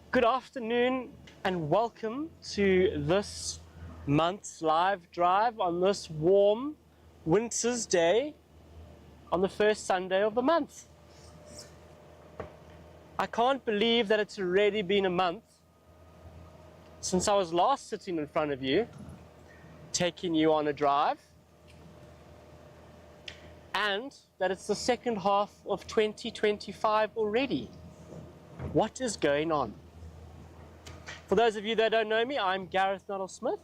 Good afternoon and welcome to this month's live drive on this warm winter's day on the first Sunday of the month. I can't believe that it's already been a month since I was last sitting in front of you, taking you on a drive, and that it's the second half of 2025 already. What is going on? For those of you that don't know me, I'm Gareth Nuttall-Smith.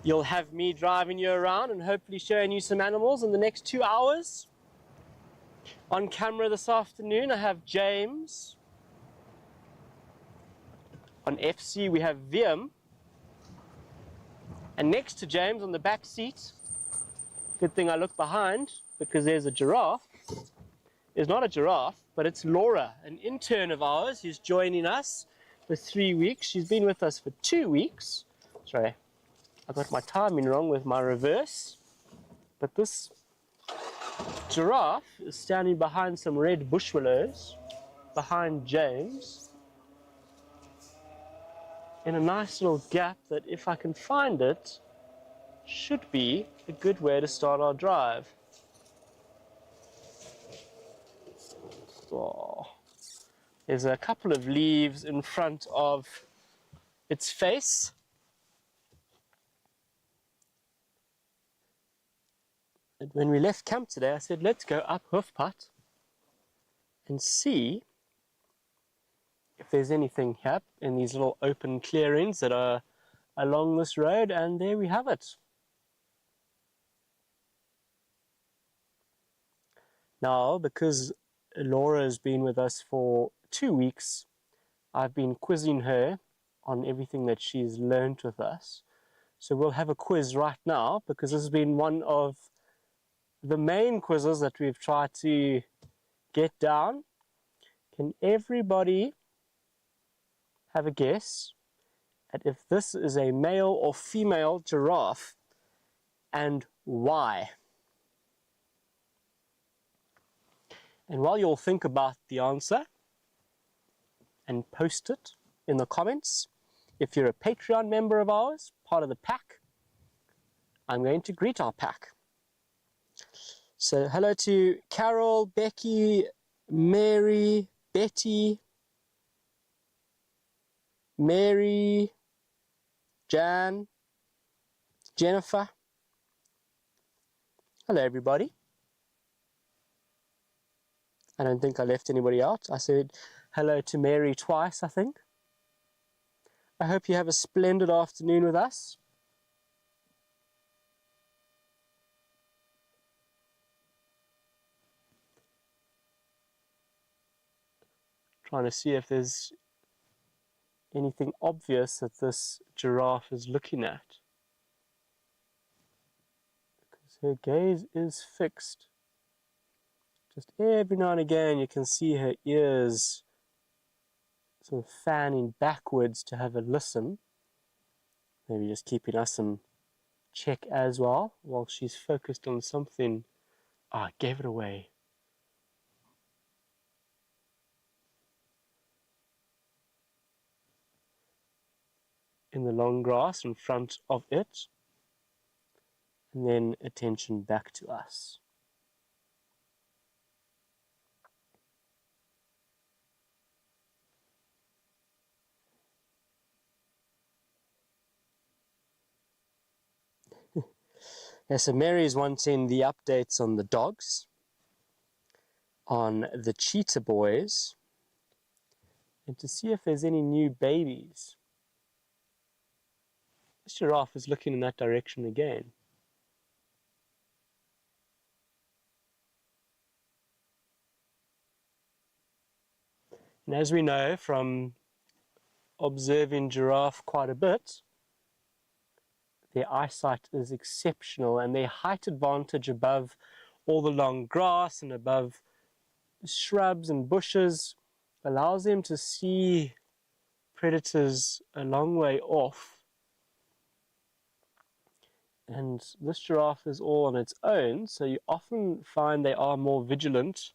You'll have me driving you around and hopefully showing you some animals in the next 2 hours. On camera this afternoon, I have James. On FC, we have Wiem. And next to James on the back seat, good thing I look behind because there's a giraffe. It's not a giraffe, but it's Laura, an intern of ours who's joining us for 3 weeks. She's been with us for 2 weeks. Sorry, I got my timing wrong with my reverse. But this giraffe is standing behind some red bush willows, behind James, in a nice little gap that, if I can find it, should be a good way to start our drive. Oh. There's a couple of leaves in front of its face. And when we left camp today, I said, let's go up Hoofpad and see if there's anything here in these little open clearings that are along this road, and there we have it. Now, because Laura has been with us for 2 weeks, I've been quizzing her on everything that she's learned with us. So we'll have a quiz right now, because this has been one of the main quizzes that we've tried to get down. Can everybody have a guess at if this is a male or female giraffe, and why? And while you all think about the answer and post it in the comments, if you're a Patreon member of ours, part of the pack, I'm going to greet our pack. So hello to Carol, Becky, Mary, Betty, Mary, Jan, Jennifer. Hello everybody. I don't think I left anybody out. I said hello to Mary twice, I think. I hope you have a splendid afternoon with us. Trying to see if there's anything obvious that this giraffe is looking at, because her gaze is fixed. Just every now and again you can see her ears sort of fanning backwards to have a listen, maybe just keeping us in check as well while she's focused on something. I gave it away. In the long grass in front of it, and then attention back to us. Yeah, so Mary's wanting the updates on the dogs, on the cheetah boys, and to see if there's any new babies. This giraffe is looking in that direction again. And as we know from observing giraffe quite a bit, their eyesight is exceptional, and their height advantage above all the long grass and above shrubs and bushes allows them to see predators a long way off. And this giraffe is all on its own, so you often find they are more vigilant.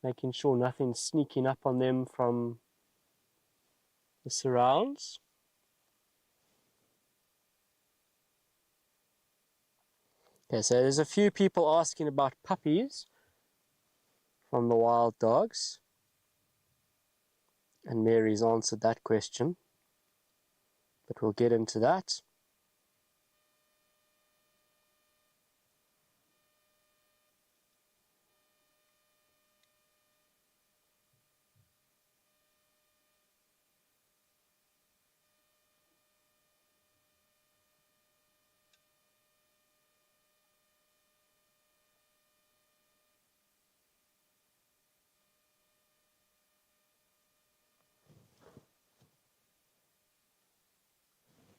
Making sure nothing's sneaking up on them from the surrounds. Okay, so there's a few people asking about puppies from the wild dogs, and Mary's answered that question, but we'll get into that.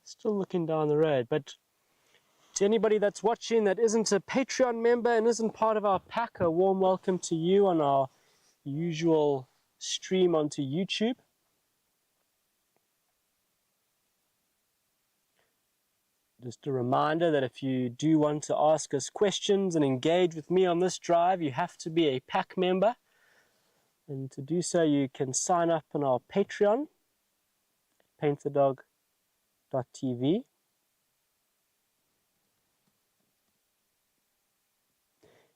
Still looking down the road, but to anybody that's watching that isn't a Patreon member and isn't part of our pack, a warm welcome to you on our usual stream onto YouTube. Just a reminder that if you do want to ask us questions and engage with me on this drive, you have to be a pack member. And to do so, you can sign up on our Patreon, paintthedog.tv.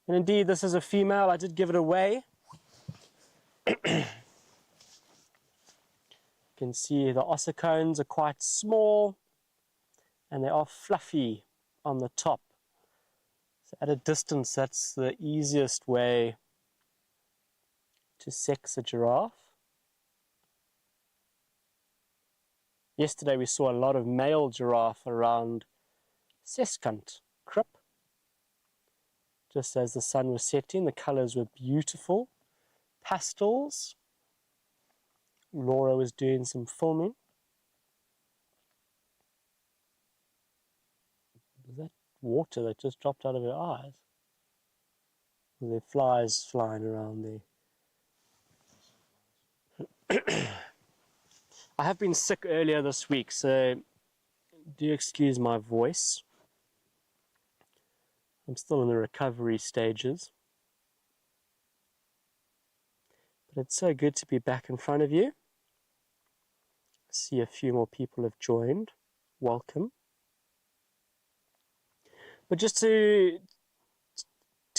And indeed, this is a female. I did give it away. You can see the ossicones are quite small and they are fluffy on the top. So at a distance, that's the easiest way to sex a giraffe. Yesterday we saw a lot of male giraffe around Seskant Krip. Just as the sun was setting, the colors were beautiful. Pastels. Laura was doing some filming. Was that water that just dropped out of her eyes? Were there flies flying around there? I have been sick earlier this week, so do excuse my voice. I'm still in the recovery stages. But it's so good to be back in front of you. I see a few more people have joined. Welcome. But just to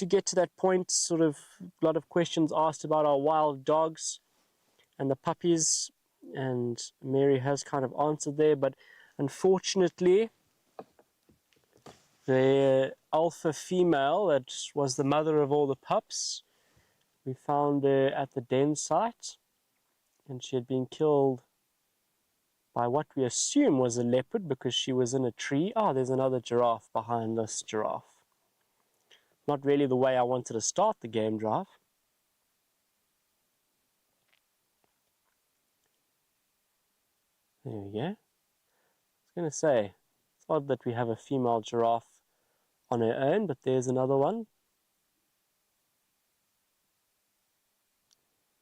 get to that point, sort of a lot of questions asked about our wild dogs and the puppies, and Mary has kind of answered there, but unfortunately the alpha female that was the mother of all the pups, we found her at the den site, and she had been killed by what we assume was a leopard because she was in a tree. Oh, there's another giraffe behind this giraffe. Not really the way I wanted to start the game drive. There we go. I was going to say, it's odd that we have a female giraffe on her own, but there's another one.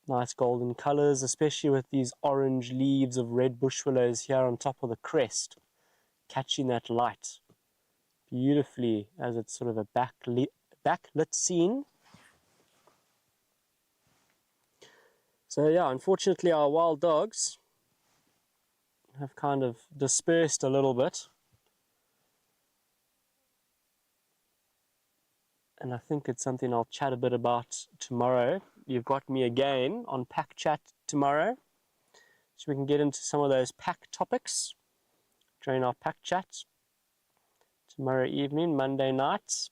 Nice golden colors, especially with these orange leaves of red bush willows here on top of the crest, catching that light beautifully as it's sort of a backlit scene. So yeah, unfortunately our wild dogs have kind of dispersed a little bit. And I think it's something I'll chat a bit about tomorrow. You've got me again on Pack Chat tomorrow, so we can get into some of those pack topics during our Pack Chat tomorrow evening, Monday night.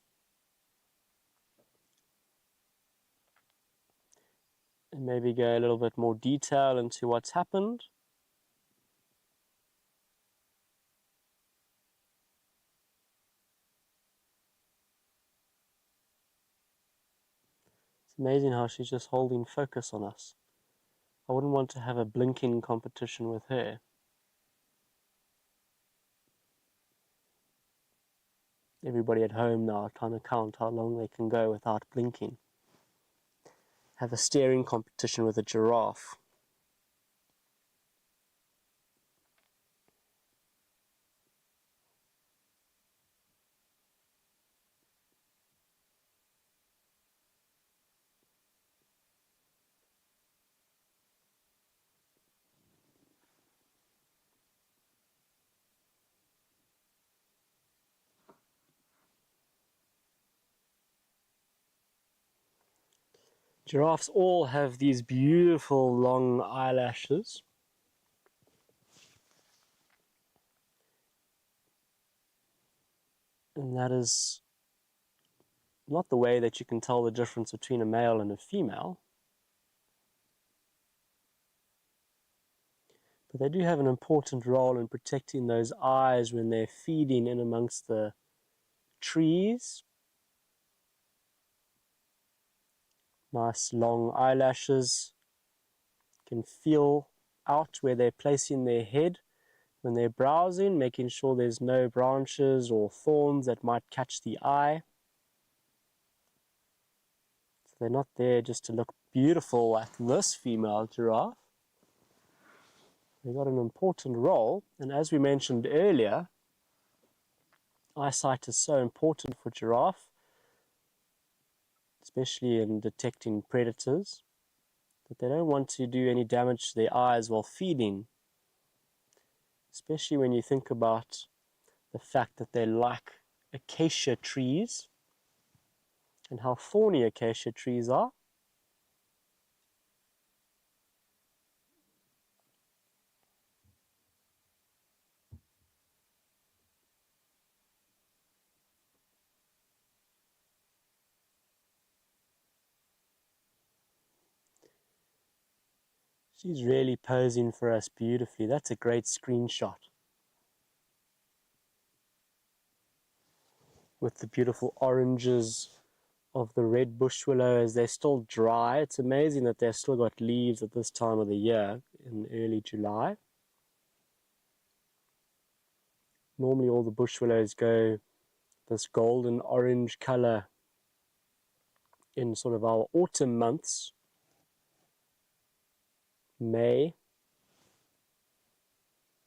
And maybe go a little bit more detail into what's happened. It's amazing how she's just holding focus on us. I wouldn't want to have a blinking competition with her. Everybody at home now are trying to count how long they can go without blinking. Have a staring competition with a giraffe. Giraffes all have these beautiful long eyelashes. And that is not the way that you can tell the difference between a male and a female. But they do have an important role in protecting those eyes when they're feeding in amongst the trees. Nice long eyelashes. You can feel out where they're placing their head. when they're browsing, making sure there's no branches or thorns that might catch the eye. So they're not there just to look beautiful like this female giraffe. They've got an important role, and as we mentioned earlier, eyesight is so important for giraffe, especially in detecting predators, that they don't want to do any damage to their eyes while feeding, especially when you think about the fact that they like acacia trees and how thorny acacia trees are. She's really posing for us beautifully. That's a great screenshot. With the beautiful oranges of the red bush willow as they're still dry. It's amazing that they've still got leaves at this time of the year in early July. Normally all the bush willows go this golden orange color in sort of our autumn months. May,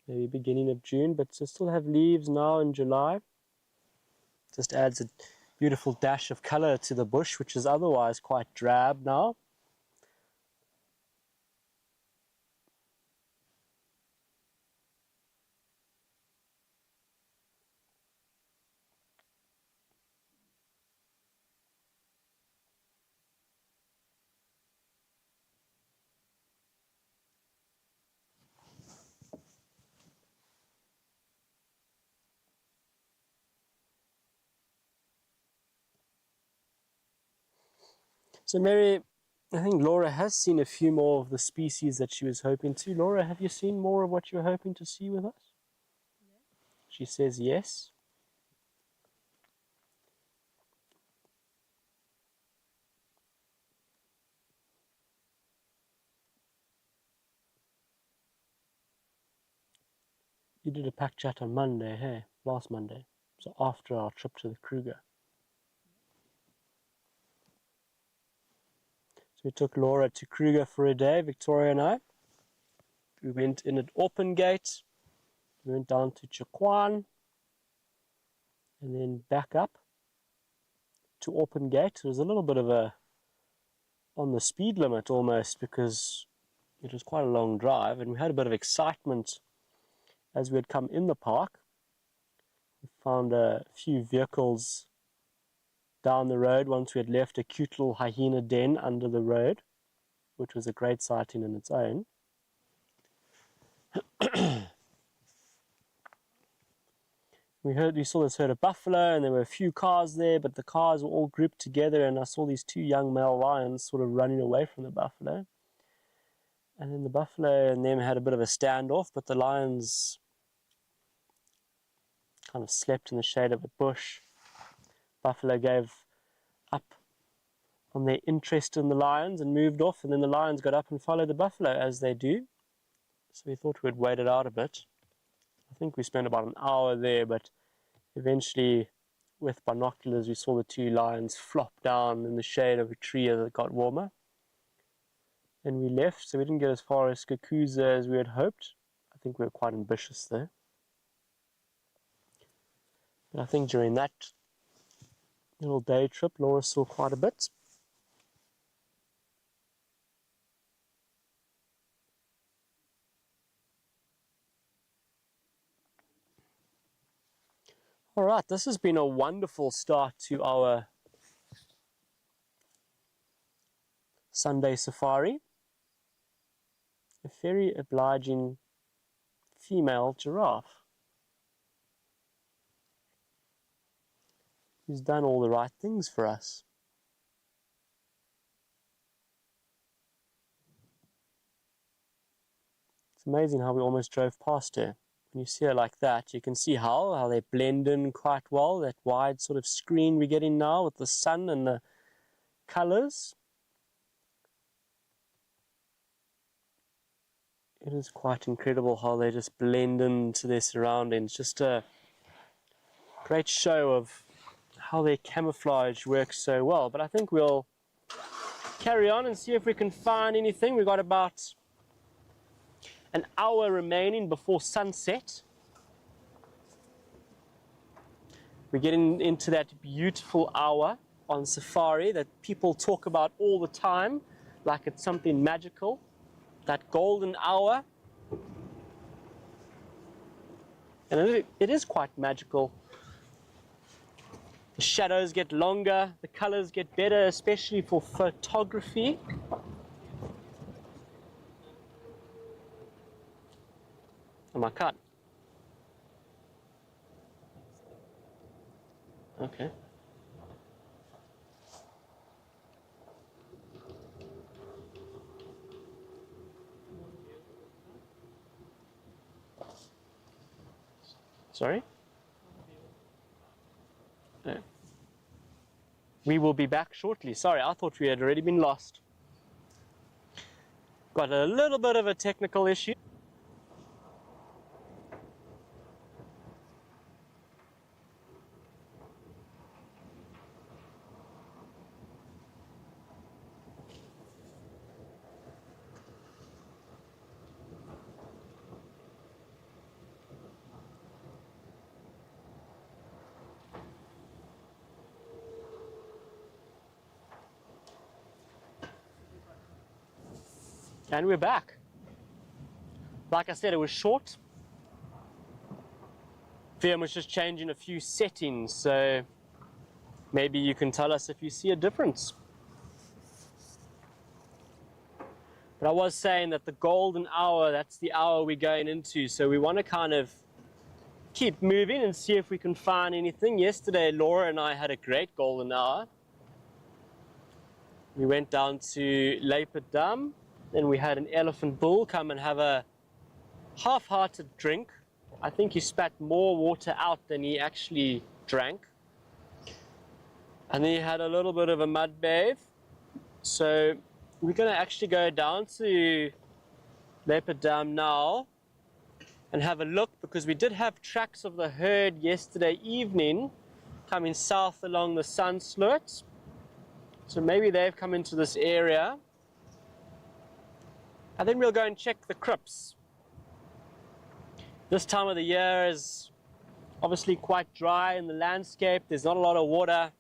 maybe beginning of June, but to still have leaves now in July just adds a beautiful dash of color to the bush, which is otherwise quite drab now. So Mary, I think Laura has seen a few more of the species that she was hoping to. Laura, have you seen more of what you were hoping to see with us? Yeah. She says yes. You did a pack chat on Monday, hey? Last Monday. So after our trip to the Kruger. So we took Laura to Kruger for a day, Victoria and I. We went in at Open Gate. We went down to Chikwan. And then back up to Open Gate. It was a little bit of a on the speed limit almost, because it was quite a long drive, and we had a bit of excitement as we had come in the park. We found a few vehicles down the road once we had left a cute little hyena den under the road, which was a great sighting in its own. We saw this herd of buffalo, and there were a few cars there, but the cars were all grouped together, and I saw these two young male lions sort of running away from the buffalo. And then the buffalo and them had a bit of a standoff, but the lions kind of slept in the shade of a bush. Buffalo gave up on their interest in the lions and moved off, and then the lions got up and followed the buffalo, as they do. So we thought we'd wait it out a bit. I think we spent about an hour there, but eventually with binoculars we saw the two lions flop down in the shade of a tree as it got warmer. And we left, so we didn't get as far as Skukuza as we had hoped. I think we were quite ambitious there. But I think during that little day trip, Laura saw quite a bit. All right, this has been a wonderful start to our Sunday safari. A very obliging female giraffe who's done all the right things for us. It's amazing how we almost drove past her. When you see her like that, you can see how they blend in quite well, that wide sort of screen we're getting now with the sun and the colors. It is quite incredible how they just blend into their surroundings. Just a great show of how their camouflage works so well. But I think we'll carry on and see if we can find anything. We've got about an hour remaining before sunset. We're getting into that beautiful hour on safari that people talk about all the time, like it's something magical. That golden hour. And it is quite magical. The shadows get longer, the colors get better, especially for photography. Am I cut? Okay. Sorry? No. We will be back shortly. Sorry, I thought we had already been lost. Got a little bit of a technical issue. And we're back. Like I said, it was short. VM was just changing a few settings, so maybe you can tell us if you see a difference. But I was saying that the golden hour, that's the hour we're going into, so we want to kind of keep moving and see if we can find anything. Yesterday, Laura and I had a great golden hour. We went down to Leipert Dam. Then we had an elephant bull come and have a half-hearted drink. I think he spat more water out than he actually drank. And then he had a little bit of a mud bathe. So we're going to actually go down to Leipert Dam now and have a look, because we did have tracks of the herd yesterday evening coming south along the Sunsloot. So maybe they've come into this area. And then we'll go and check the crypts. This time of the year is obviously quite dry in the landscape. There's not a lot of water.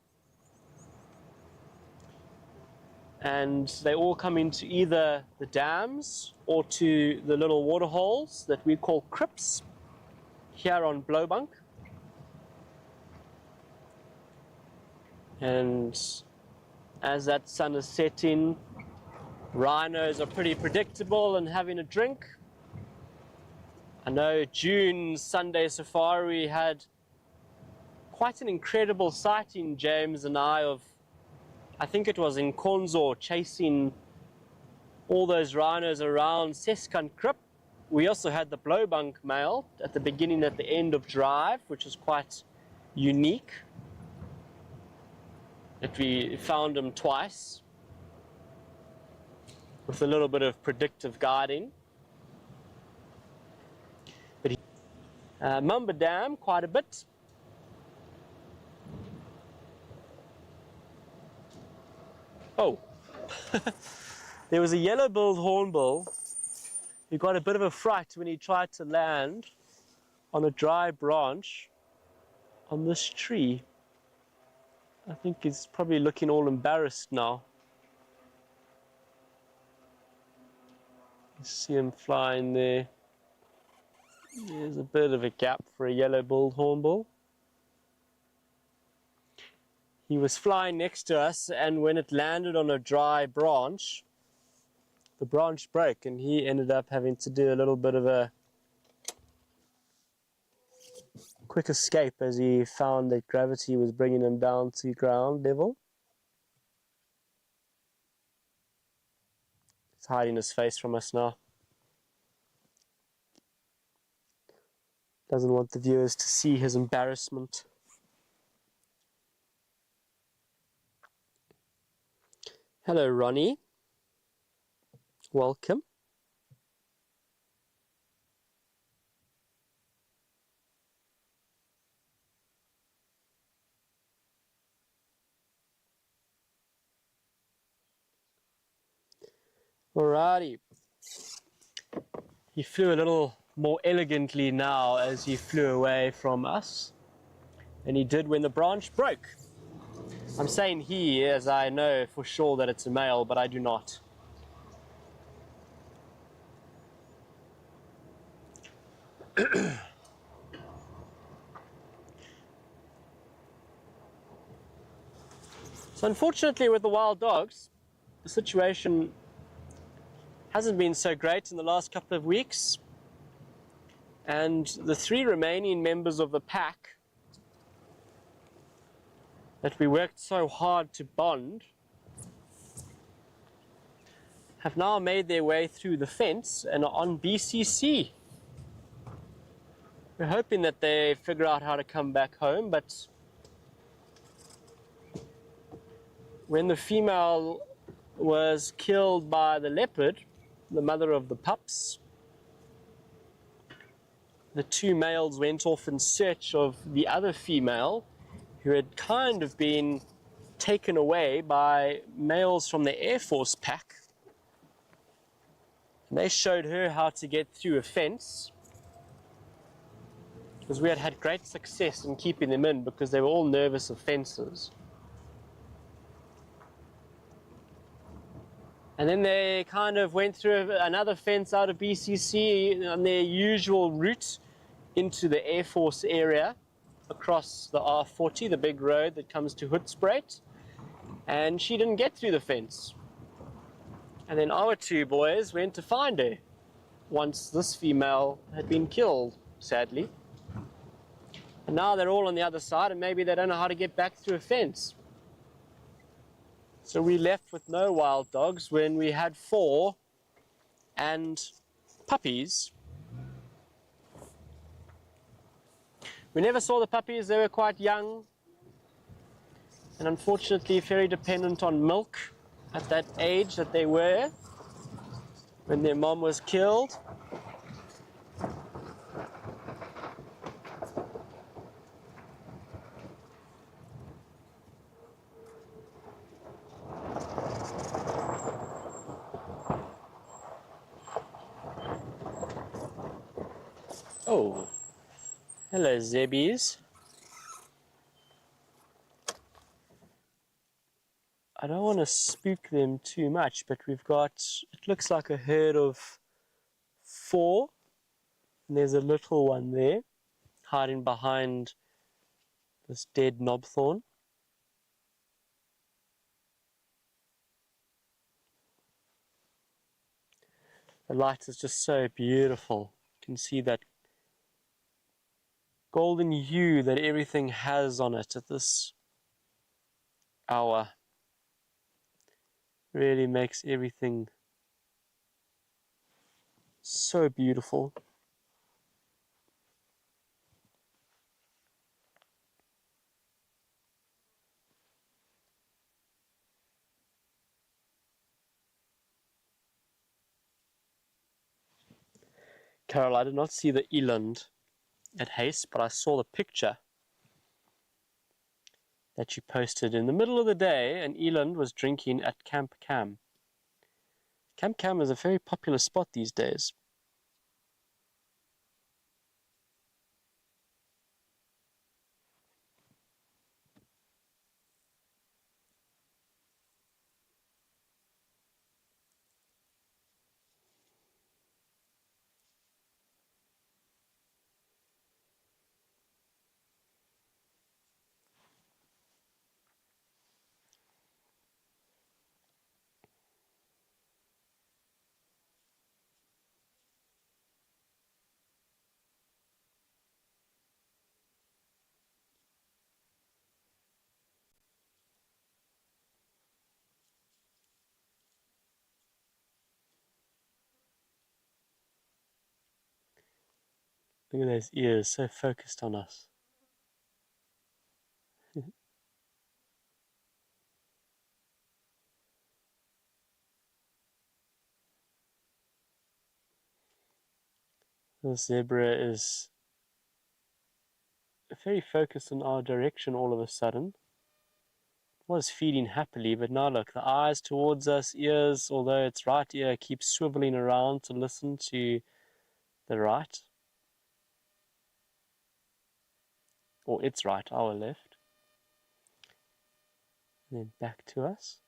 And they all come into either the dams or to the little water holes that we call crypts here on Blowbunk. And as that sun is setting, rhinos are pretty predictable and having a drink. I know June Sunday safari had quite an incredible sighting, James and I think it was in Konzo, chasing all those rhinos around Seskant Krip. We also had the Blowbunk male at the beginning, at the end of drive, which was quite unique. That we found him twice with a little bit of predictive guiding. But Mamba Dam, quite a bit. Oh, there was a yellow-billed hornbill who got a bit of a fright when he tried to land on a dry branch on this tree. I think he's probably looking all embarrassed now. You see him flying there. There's a bit of a gap for a yellow-billed hornbill. He was flying next to us, and when it landed on a dry branch, the branch broke, and he ended up having to do a little bit of a quick escape as he found that gravity was bringing him down to ground level. He's hiding his face from us now. Doesn't want the viewers to see his embarrassment. Hello, Ronnie. Welcome. Alrighty. He flew a little more elegantly now as he flew away from us than he did when the branch broke. I'm saying he as I know for sure that it's a male, but I do not. So unfortunately with the wild dogs, the situation hasn't been so great in the last couple of weeks, and the 3 remaining members of the pack that we worked so hard to bond have now made their way through the fence and are on BCC. We're hoping that they figure out how to come back home, but when the female was killed by the leopard, the mother of the pups, the 2 males went off in search of the other female who had kind of been taken away by males from the Air Force pack. And they showed her how to get through a fence, because we had had great success in keeping them in because they were all nervous of fences. And then they kind of went through another fence out of BCC on their usual route into the Air Force area across the R40, the big road that comes to Rietspruit. And she didn't get through the fence. And then our 2 boys went to find her once this female had been killed, sadly. And now they're all on the other side and maybe they don't know how to get back through a fence. So we left with no wild dogs when we had 4 and puppies. We never saw the puppies, they were quite young and unfortunately very dependent on milk at that age that they were when their mom was killed. Oh, hello Zebbies. I don't want to spook them too much, but we've got, it looks like a herd of 4, and there's a little one there, hiding behind this dead knobthorn. The light is just so beautiful. You can see that golden hue that everything has on it at this hour. Really makes everything so beautiful. Carol, I did not see the eland at at.AEST, but I saw the picture that you posted. In the middle of the day, an eland was drinking at Camp Cam. Camp Cam is a very popular spot these days. Look at those ears, so focused on us. The zebra is very focused in our direction all of a sudden. was feeding happily, but now look, the eyes towards us, ears, although its right ear keeps swiveling around to listen to the right, or its right, our left, and then back to us.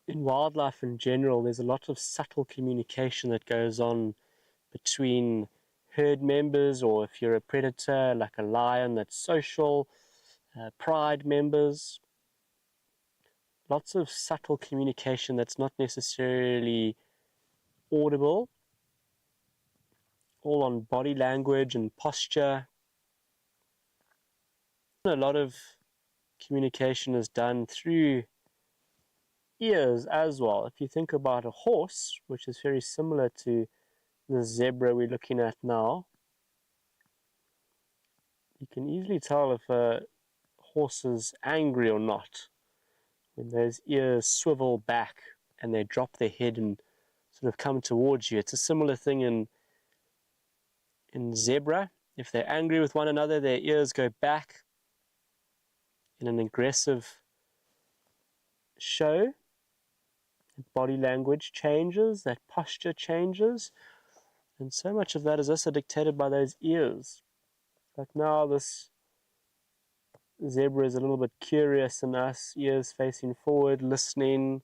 In wildlife in general, there's a lot of subtle communication that goes on between herd members, or if you're a predator like a lion, that's social, pride members. Lots of subtle communication that's not necessarily audible, all on body language and posture. A lot of communication is done through ears as well. If you think about a horse, which is very similar to the zebra we're looking at now, you can easily tell if a horse is angry or not when those ears swivel back and they drop their head and sort of come towards you. It's a similar thing in zebra. If they're angry with one another, their ears go back in an aggressive show. Body language changes, that posture changes, and so much of that is also dictated by those ears. Like now this zebra is a little bit curious in us, ears facing forward, listening.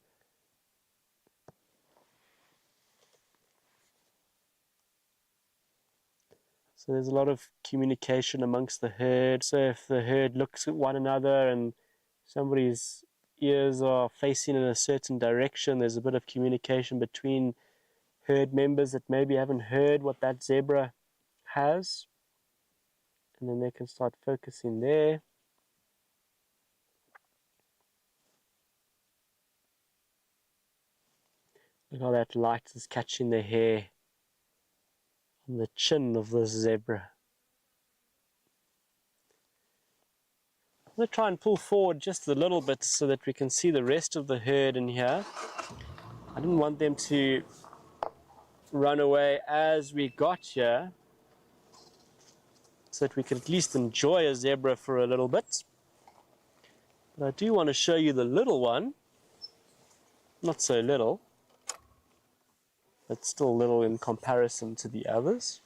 So there's a lot of communication amongst the herd. So if the herd looks at one another and somebody's ears are facing in a certain direction, there's a bit of communication between herd members that maybe haven't heard what that zebra has, and then they can start focusing there. Look how that light is catching the hair on the chin of this zebra. I'm going to try and pull forward just a little bit so that we can see the rest of the herd in here. I didn't want them to run away as we got here, so that we could at least enjoy a zebra for a little bit. But I do want to show you the little one. Not so little, but still little in comparison to the others.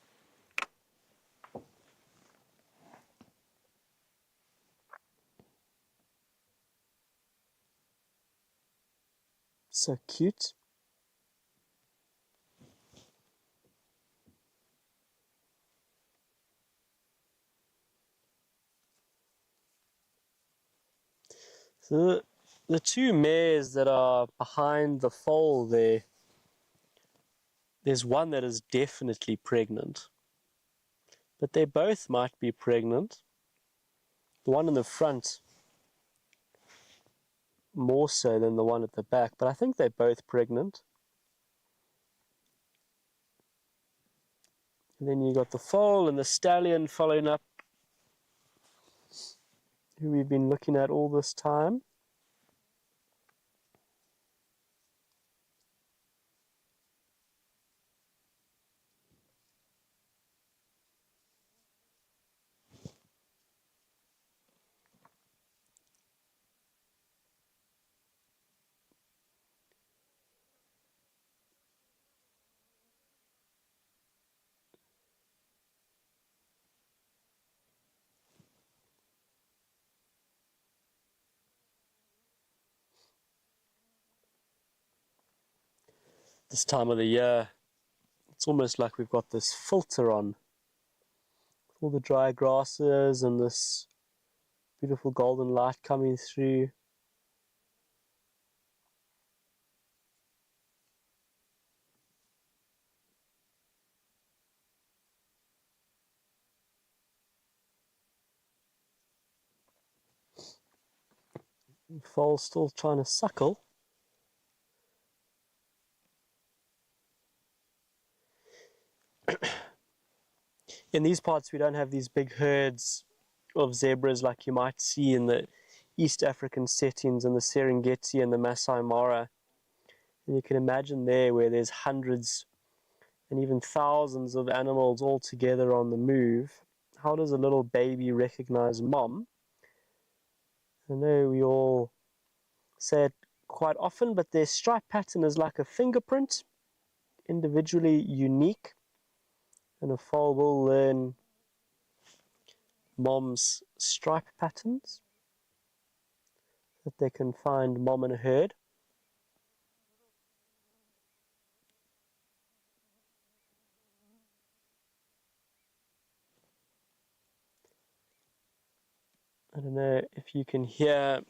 So cute. So the two mares that are behind the foal there, there's one that is definitely pregnant, but they both might be pregnant. The one in the front more so than the one at the back, but I think they're both pregnant. And then you got the foal and the stallion following up, who we've been looking at all this time. This time of the year, it's almost like we've got this filter on. All the dry grasses and this beautiful golden light coming through. The foal's still trying to suckle. In these parts we don't have these big herds of zebras like you might see in the East African settings in the Serengeti and the Masai Mara. And you can imagine there where there's hundreds and even thousands of animals all together on the move. How does a little baby recognize mom? I know we all say it quite often, but their stripe pattern is like a fingerprint, individually unique, and a foal will learn mom's stripe patterns that they can find mom in a herd. I don't know if you can hear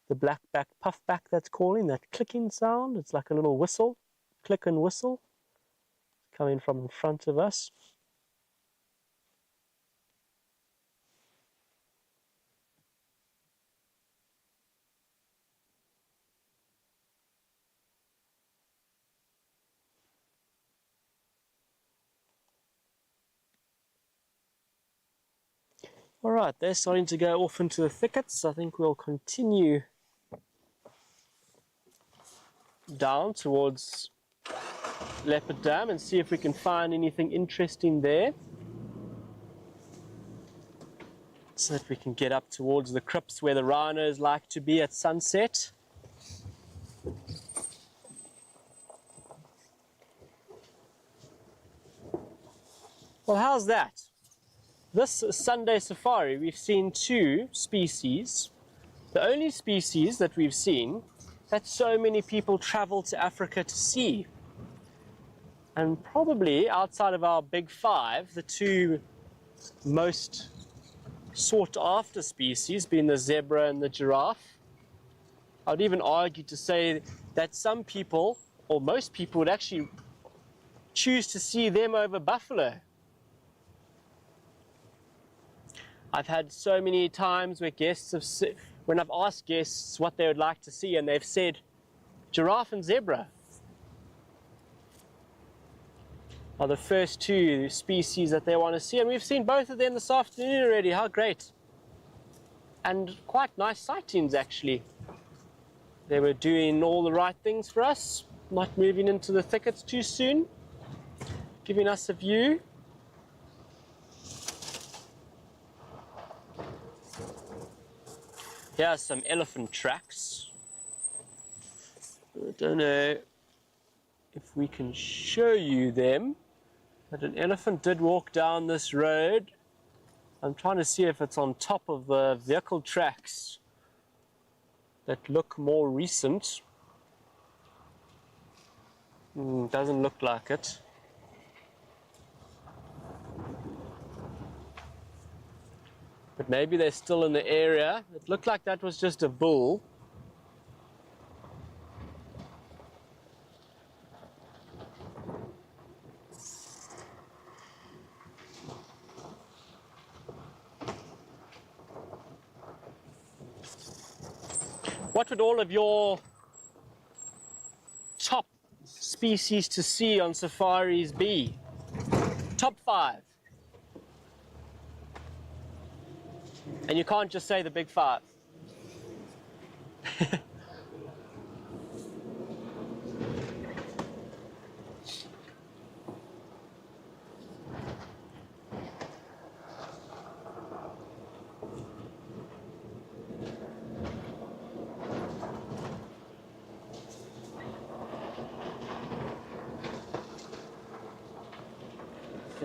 the black-backed puffback that's calling, that clicking sound. It's like a little whistle, click and whistle, coming from in front of us. All right, they're starting to go off into the thickets. I think we'll continue down towards Leopard Dam and see if we can find anything interesting there, so that we can get up towards the crypts where the rhinos like to be at sunset. Well, how's that? This Sunday safari, we've seen 2 species, the only species that we've seen that so many people travel to Africa to see. And probably outside of our big 5, the 2 most sought after species being the zebra and the giraffe. I would even argue to say that some people, or most people, would actually choose to see them over buffalo. I've had so many times where guests have, when I've asked guests what they would like to see, and they've said giraffe and zebra are the first 2 species that they want to see, and we've seen both of them this afternoon already. How great! And quite nice sightings actually. They were doing all the right things for us, not moving into the thickets too soon, giving us a view. Here are some elephant tracks. I don't know if we can show you them, but an elephant did walk down this road. I'm trying to see if it's on top of the vehicle tracks that look more recent. Doesn't look like it. But maybe they're still in the area. It looked like that was just a bull. What would all of your top species to see on safaris be? Top 5. And you can't just say the big 5.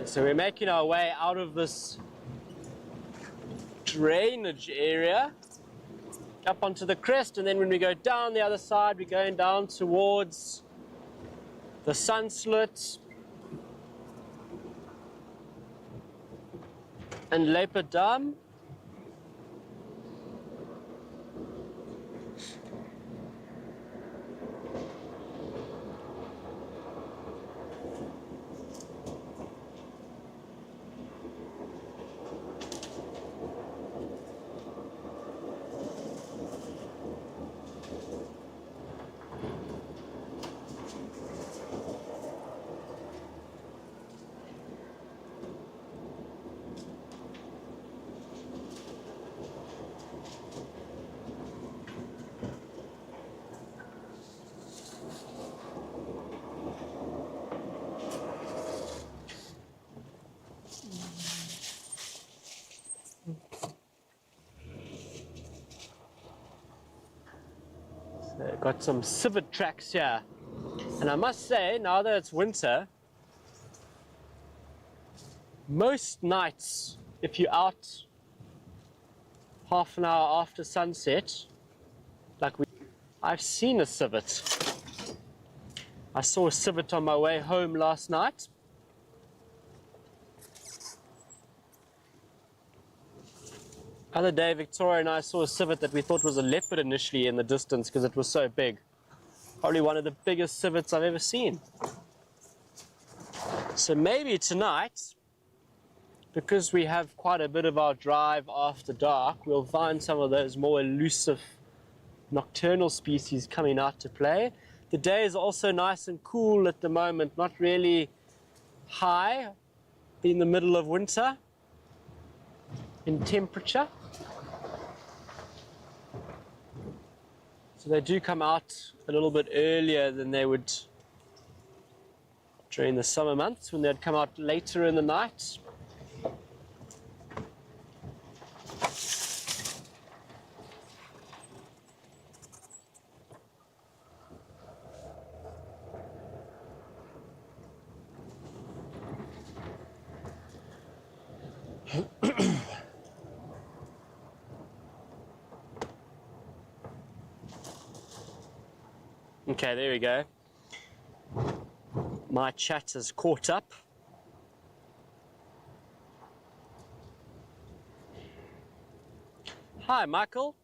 So we're making our way out of this drainage area up onto the crest, and then when we go down the other side, we're going down towards the sun slit and Leopard Dam. Got some civet tracks here. And I must say, now that it's winter, most nights, if you're out half an hour after sunset, I've seen a civet. I saw a civet on my way home last night. Other day, Victoria and I saw a civet that we thought was a leopard initially in the distance because it was so big. Probably one of the biggest civets I've ever seen. So maybe tonight, because we have quite a bit of our drive after dark, we'll find some of those more elusive nocturnal species coming out to play. The day is also nice and cool at the moment, not really high in the middle of winter in temperature. So they do come out a little bit earlier than they would during the summer months, when they'd come out later in the night. Okay, there we go. My chat has caught up. Hi, Michael.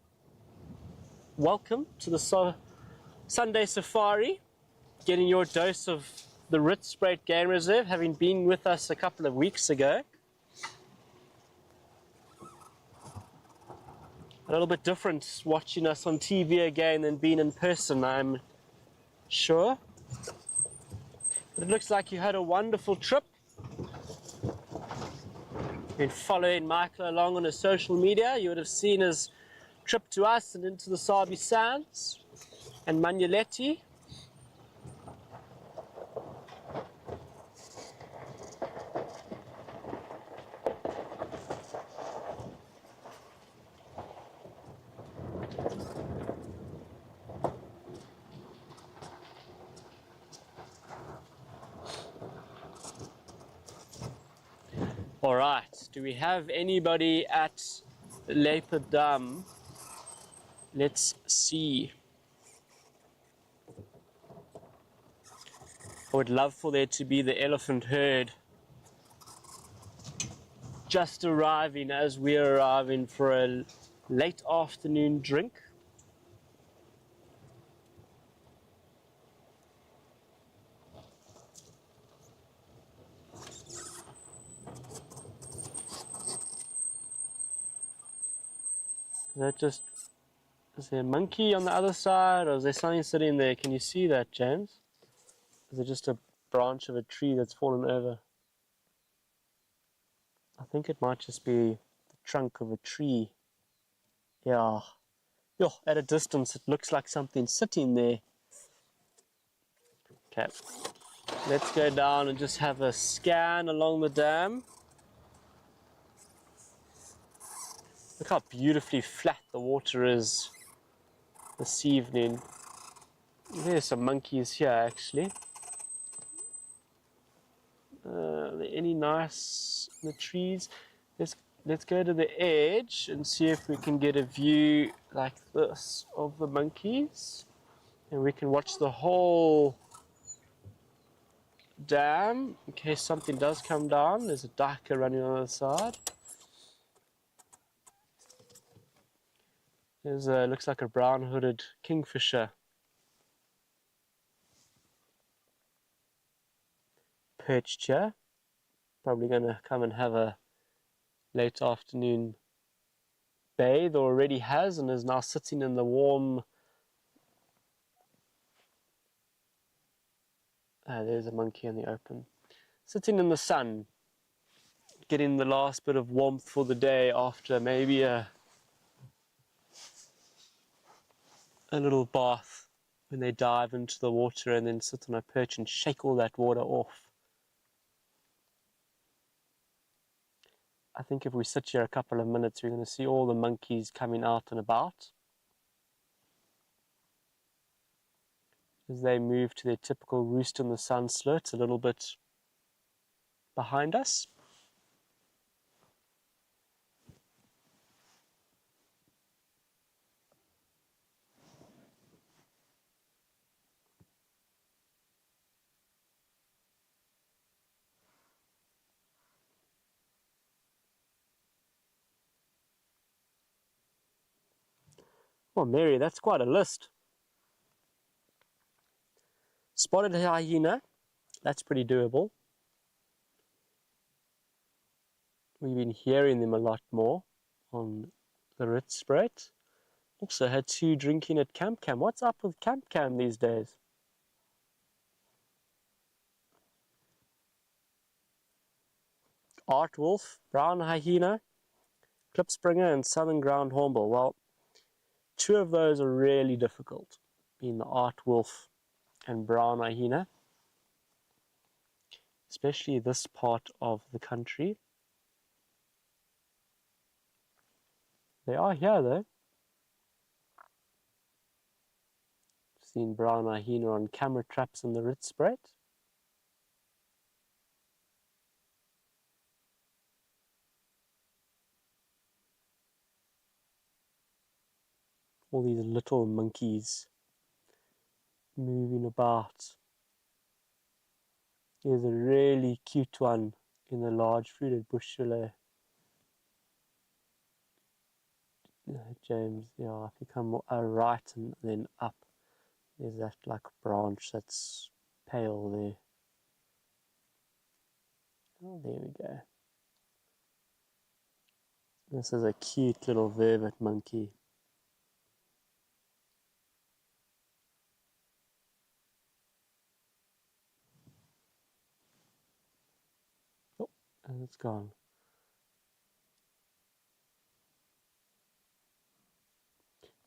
Welcome to the Sunday Safari. Getting your dose of the Rietspruit Game Reserve, having been with us a couple of weeks ago. A little bit different watching us on TV again than being in person, I'm sure. But it looks like you had a wonderful trip. Been following Michael along on his social media. You would have seen his trip to us and into the Sabi Sands and Manuleti. All right, do we have anybody at Leopard Dam? Let's see. I would love for there to be the elephant herd just arriving as we're arriving for a late afternoon drink. Is there a monkey on the other side, or is there something sitting there? Can you see that, James? Is it just a branch of a tree that's fallen over? I think it might just be the trunk of a tree. Yeah. Yo, at a distance, it looks like something sitting there. Okay. Let's go down and just have a scan along the dam. Look how beautifully flat the water is this evening. There's some monkeys here, actually. Are there any nice in the trees? Let's go to the edge and see if we can get a view like this of the monkeys. And we can watch the whole dam in case something does come down. There's a duiker running on the other side. There's looks like a brown-hooded kingfisher. Perched here. Probably going to come and have a late afternoon bathe, or already has and is now sitting in the warm. There's a monkey in the open. Sitting in the sun, getting the last bit of warmth for the day after maybe a little bath when they dive into the water and then sit on a perch and shake all that water off. I think if we sit here a couple of minutes, we're going to see all the monkeys coming out and about. as they move to their typical roost in the sun slit a little bit behind us. Oh, Mary, that's quite a list. Spotted hyena, that's pretty doable. We've been hearing them a lot more on the Rietspruit. Also had 2 drinking at Camp Cam. What's up with Camp Cam these days? Art wolf, brown hyena, klipspringer, and southern ground hornbill. Well, 2 of those are really difficult, being the art wolf and brown hyena, especially this part of the country. They are here though. Seen brown hyena on camera traps in the Rietspruit. All these little monkeys moving about. There's a really cute one in the large fruited bush willow. James, yeah, if you come right and then up, there's that like branch that's pale there. Oh, there we go. This is a cute little vervet monkey. Oh, and it's gone.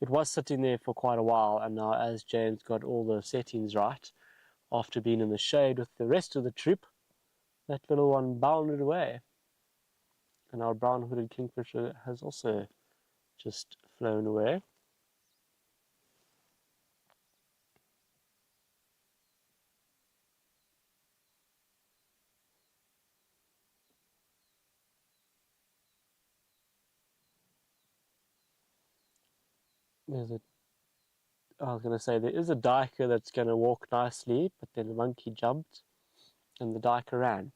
It was sitting there for quite a while, and now as James got all the settings right, after being in the shade with the rest of the troop, that little one bounded away. And our brown-hooded kingfisher has also just flown away. I was going to say, there is a duiker that's going to walk nicely, but then the monkey jumped and the duiker ran.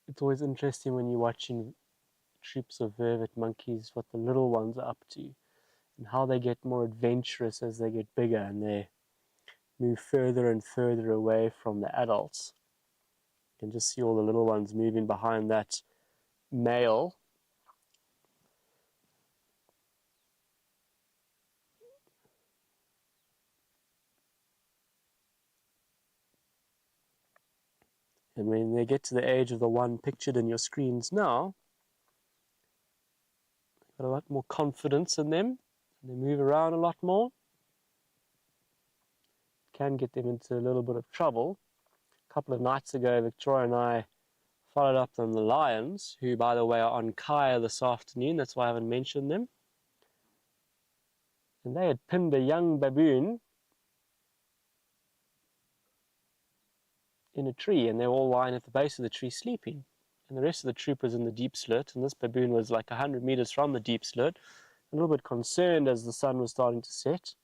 It's always interesting when you're watching troops of vervet monkeys, what the little ones are up to, and how they get more adventurous as they get bigger and they move further and further away from the adults. You can just see all the little ones moving behind that male. And when they get to the age of the one pictured in your screens now, they've got a lot more confidence in them, and they move around a lot more. Can get them into a little bit of trouble. A couple of nights ago, Victoria and I followed up on the lions, who, by the way, are on Kaya this afternoon. That's why I haven't mentioned them. And they had pinned a young baboon in a tree, and they were all lying at the base of the tree sleeping. And the rest of the troop was in the deep slit, and this baboon was like 100 meters from the deep slit, a little bit concerned as the sun was starting to set.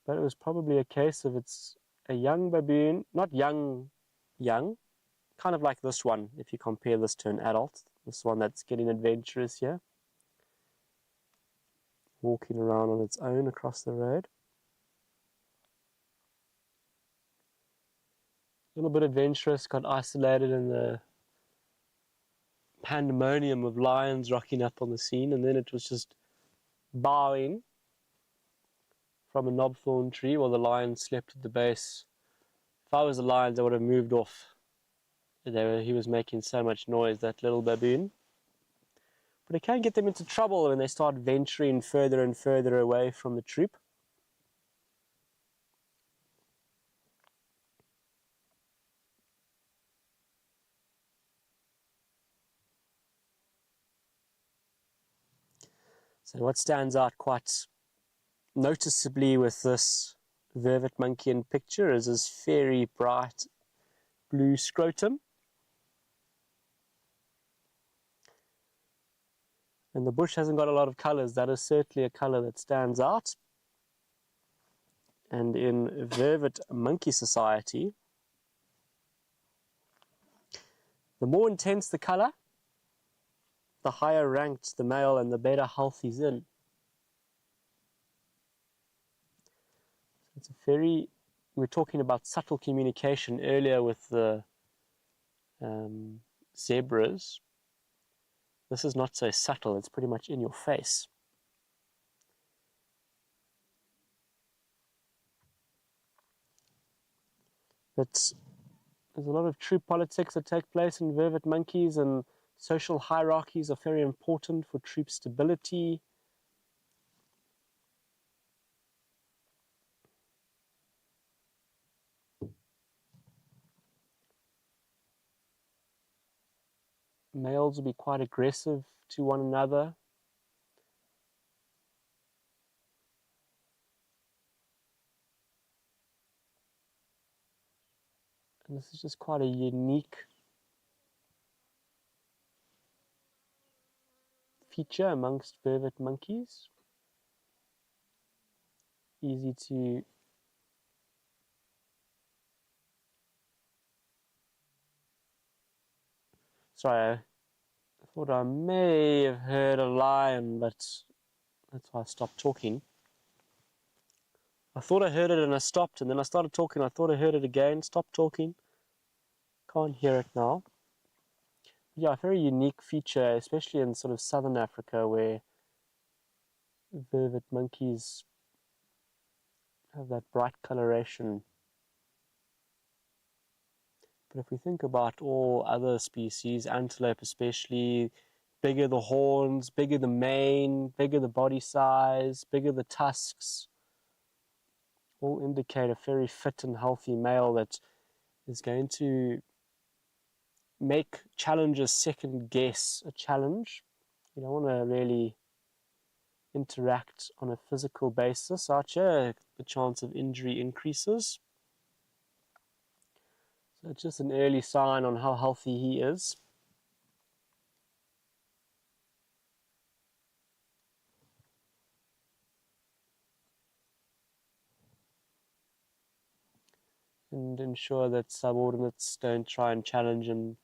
But it was probably a case of it's a young baboon, not young, kind of like this one, if you compare this to an adult, this one that's getting adventurous here. walking around on its own across the road. A little bit adventurous, got isolated in the pandemonium of lions rocking up on the scene, and then it was just bowing from a knobthorn tree while the lion slept at the base. If I was the lions, I would have moved off. He was making so much noise, that little baboon. But it can get them into trouble when they start venturing further and further away from the troop. So what stands out quite noticeably with this vervet monkey in picture is his very bright blue scrotum. And the bush hasn't got a lot of colours. That is certainly a colour that stands out. And in vervet monkey society, the more intense the colour, the higher ranked the male and the better health he's in. It's a very, we were talking about subtle communication earlier with the zebras. This is not so subtle, it's pretty much in your face. But there's a lot of troop politics that take place in vervet monkeys, and social hierarchies are very important for troop stability. Males will be quite aggressive to one another. And this is just quite a unique feature amongst vervet monkeys. Easy to sorry, I thought I may have heard a lion, but that's why I stopped talking. I thought I heard it and I stopped, and then I started talking. I thought I heard it again, stopped talking. Can't hear it now. Yeah, a very unique feature, especially in sort of southern Africa, where vervet monkeys have that bright coloration. But if we think about all other species, antelope especially, bigger the horns, bigger the mane, bigger the body size, bigger the tusks, all indicate a very fit and healthy male that is going to make challenges second guess a challenge. You don't want to really interact on a physical basis. Archer, the chance of injury increases. So it's just an early sign on how healthy he is. And ensure that subordinates don't try and challenge him.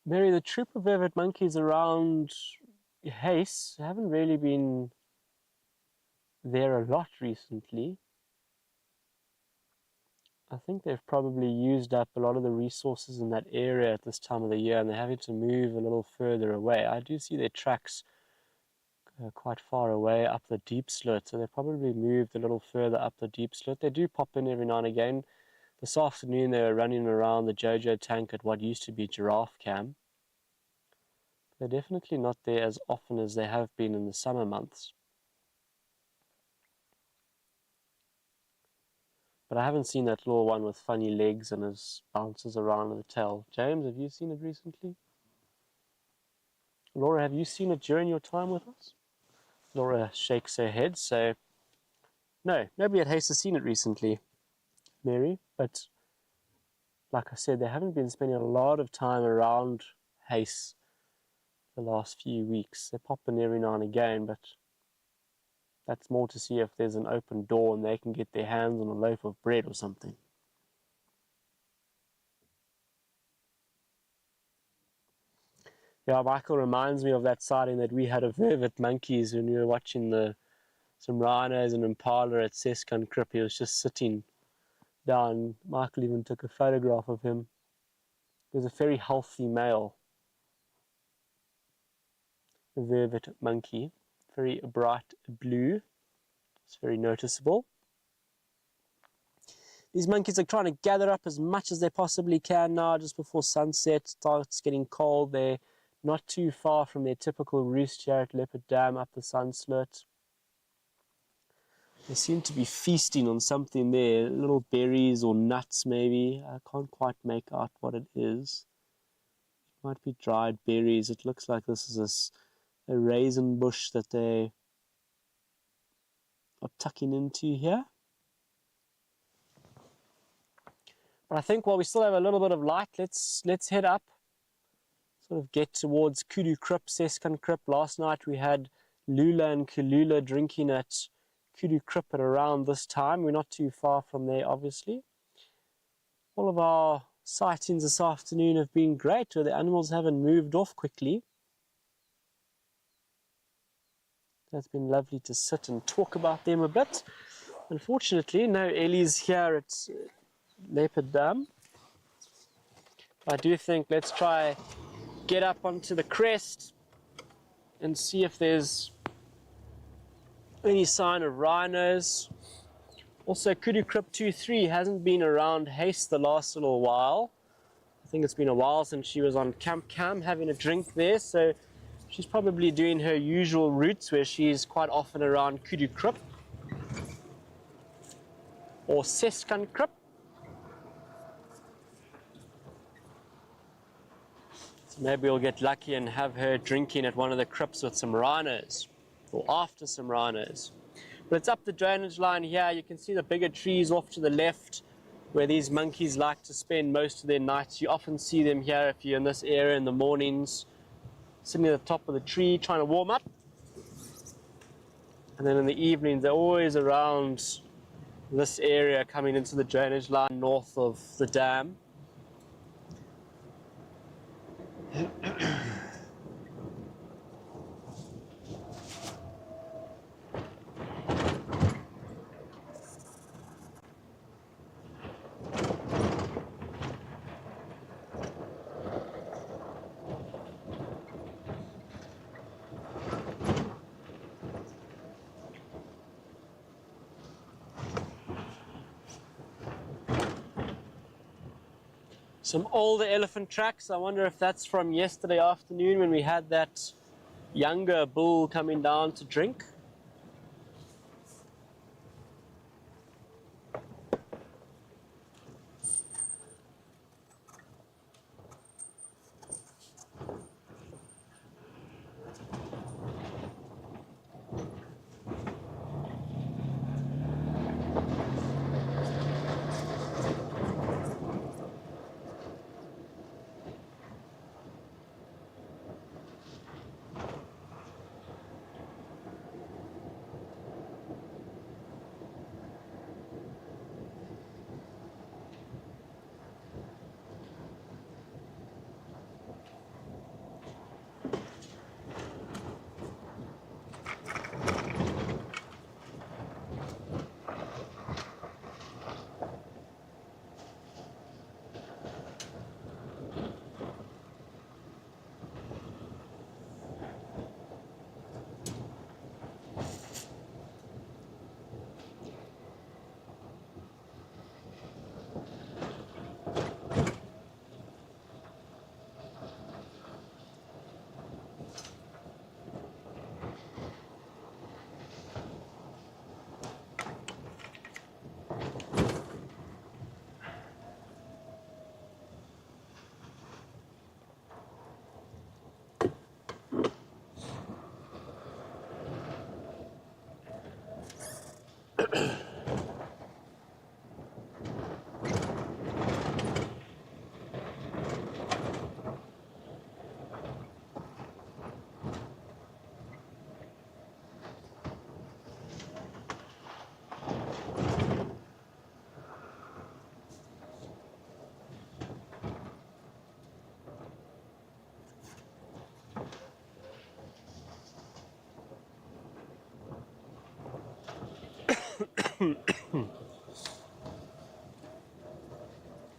Mary, the troop of vervet monkeys around Hace haven't really been there a lot recently. I think they've probably used up a lot of the resources in that area at this time of the year, and they're having to move a little further away. I do see their tracks quite far away up the deep slit, so they probably moved a little further up the deep slit. They do pop in every now and again. This afternoon they were running around the JoJo tank at what used to be giraffe camp. They're definitely not there as often as they have been in the summer months. But I haven't seen that little one with funny legs and his bounces around with the tail. James, have you seen it recently? Laura, have you seen it during your time with us? Laura shakes her head, so no, nobody at AEST has seen it recently, Mary. But like I said, they haven't been spending a lot of time around AEST the last few weeks. They pop in every now and again, but that's more to see if there's an open door and they can get their hands on a loaf of bread or something. Yeah, Michael reminds me of that sighting that we had of vervet monkeys when we were watching some rhinos and impala at CEST. He was just sitting down. Michael even took a photograph of him. He was a very healthy male, a vervet monkey, very bright blue. It's very noticeable. These monkeys are trying to gather up as much as they possibly can now just before sunset. It starts getting cold. They're not too far from their typical roost here at Leopard Dam up the Sunsloot. They seem to be feasting on something there, little berries or nuts maybe. I can't quite make out what it is. It might be dried berries. It looks like this is a raisin bush that they are tucking into here. But I think while we still have a little bit of light, let's head up, sort of get towards Kudu Krip, Seskan Krip. Last night we had Lula and Kalula drinking at Kudu Krip at around this time. We're not too far from there, obviously. All of our sightings this afternoon have been great, where the animals haven't moved off quickly. It's been lovely to sit and talk about them a bit. Unfortunately, no Ellie's here at Leopard Dam. I do think let's try get up onto the crest and see if there's any sign of rhinos. Also, Kudu Krip 2-3 hasn't been around AEST the last little while. I think it's been a while since she was on Camp Cam having a drink there, so she's probably doing her usual routes where she's quite often around Kudu Krip or Seskan Krip. So maybe we'll get lucky and have her drinking at one of the crypts with some rhinos, or after some rhinos. But it's up the drainage line here. You can see the bigger trees off to the left where these monkeys like to spend most of their nights. You often see them here if you're in this area in the mornings, sitting at the top of the tree trying to warm up. And then in the evenings, they're always around this area coming into the drainage line north of the dam. Some older elephant tracks. I wonder if that's from yesterday afternoon when we had that younger bull coming down to drink.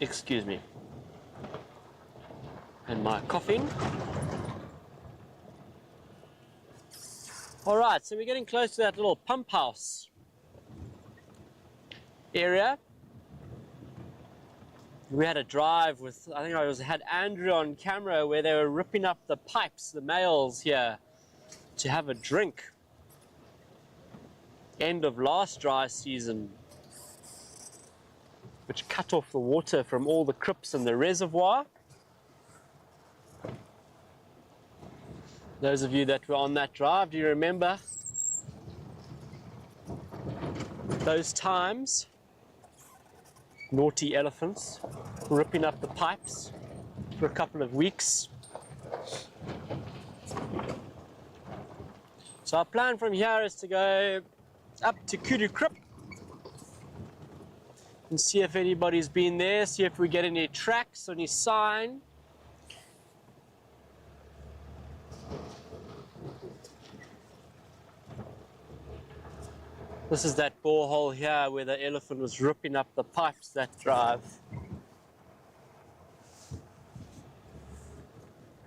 Excuse me. And my coughing. All right, so we're getting close to that little pump house area. We had a drive with, I think had Andrew on camera where they were ripping up the pipes, the males here, to have a drink. End of last dry season, which cut off the water from all the crypts in the reservoir. Those of you that were on that drive, do you remember those times? Naughty elephants ripping up the pipes for a couple of weeks. So our plan from here is to go up to Kudu Krip and see if anybody's been there, see if we get any tracks, any sign. This is that borehole here where the elephant was ripping up the pipes that drive.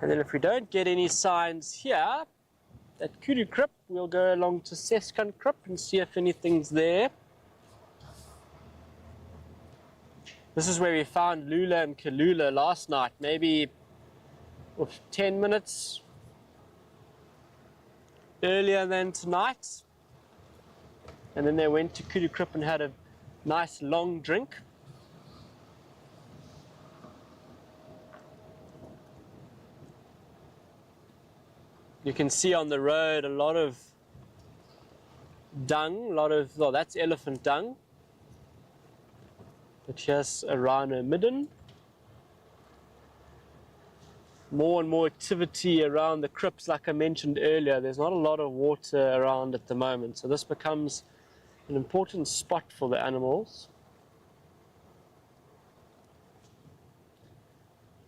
And then if we don't get any signs here, at Kudu Krip, we'll go along to Seskan Krip and see if anything's there. This is where we found Lula and Kalula last night, maybe 10 minutes earlier than tonight. And then they went to Kudu Krip and had a nice long drink. You can see on the road a lot of dung, well, that's elephant dung. But here's a rhino midden. More and more activity around the crypts, like I mentioned earlier. There's not a lot of water around at the moment, so this becomes an important spot for the animals.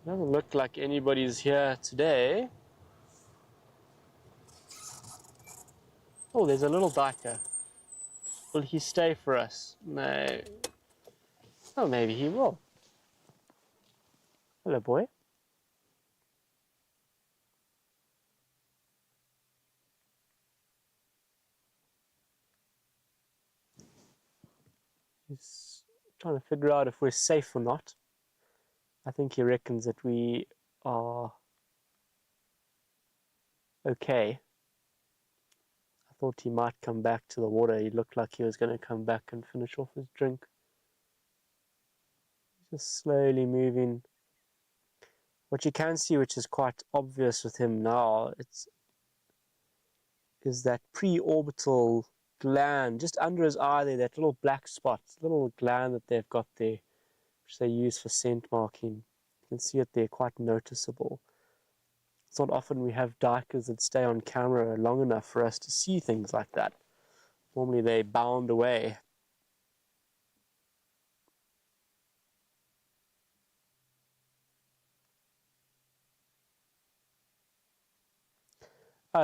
Doesn't look like anybody's here today. Oh, there's a little duiker. Will he stay for us? No. Oh, maybe he will. Hello, boy. He's trying to figure out if we're safe or not. I think he reckons that we are okay. I thought he might come back to the water. He looked like he was going to come back and finish off his drink. He's just slowly moving. What you can see, which is quite obvious with him now, is that pre-orbital gland just under his eye there, that little black spot, little gland that they've got there, which they use for scent marking. You can see it there, quite noticeable. It's not often we have duikers that stay on camera long enough for us to see things like that. Normally they bound away.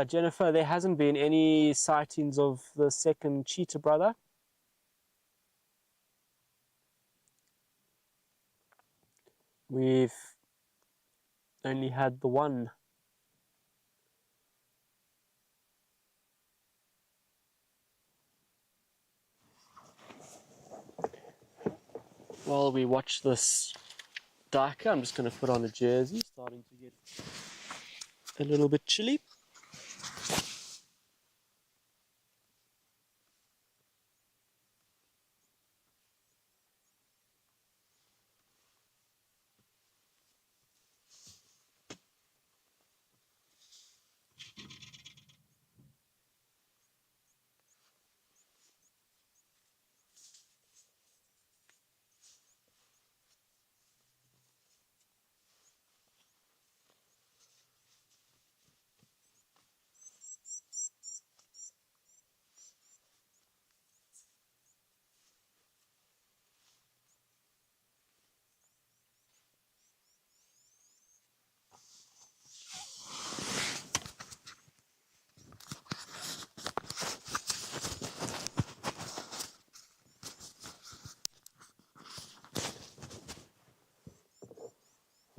Jennifer, there hasn't been any sightings of the second cheetah brother. We've only had the one. While we watch this duiker, I'm just going to put on a jersey, starting to get a little bit chilly.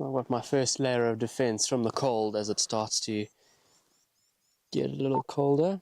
I've got my first layer of defense from the cold as it starts to get a little colder.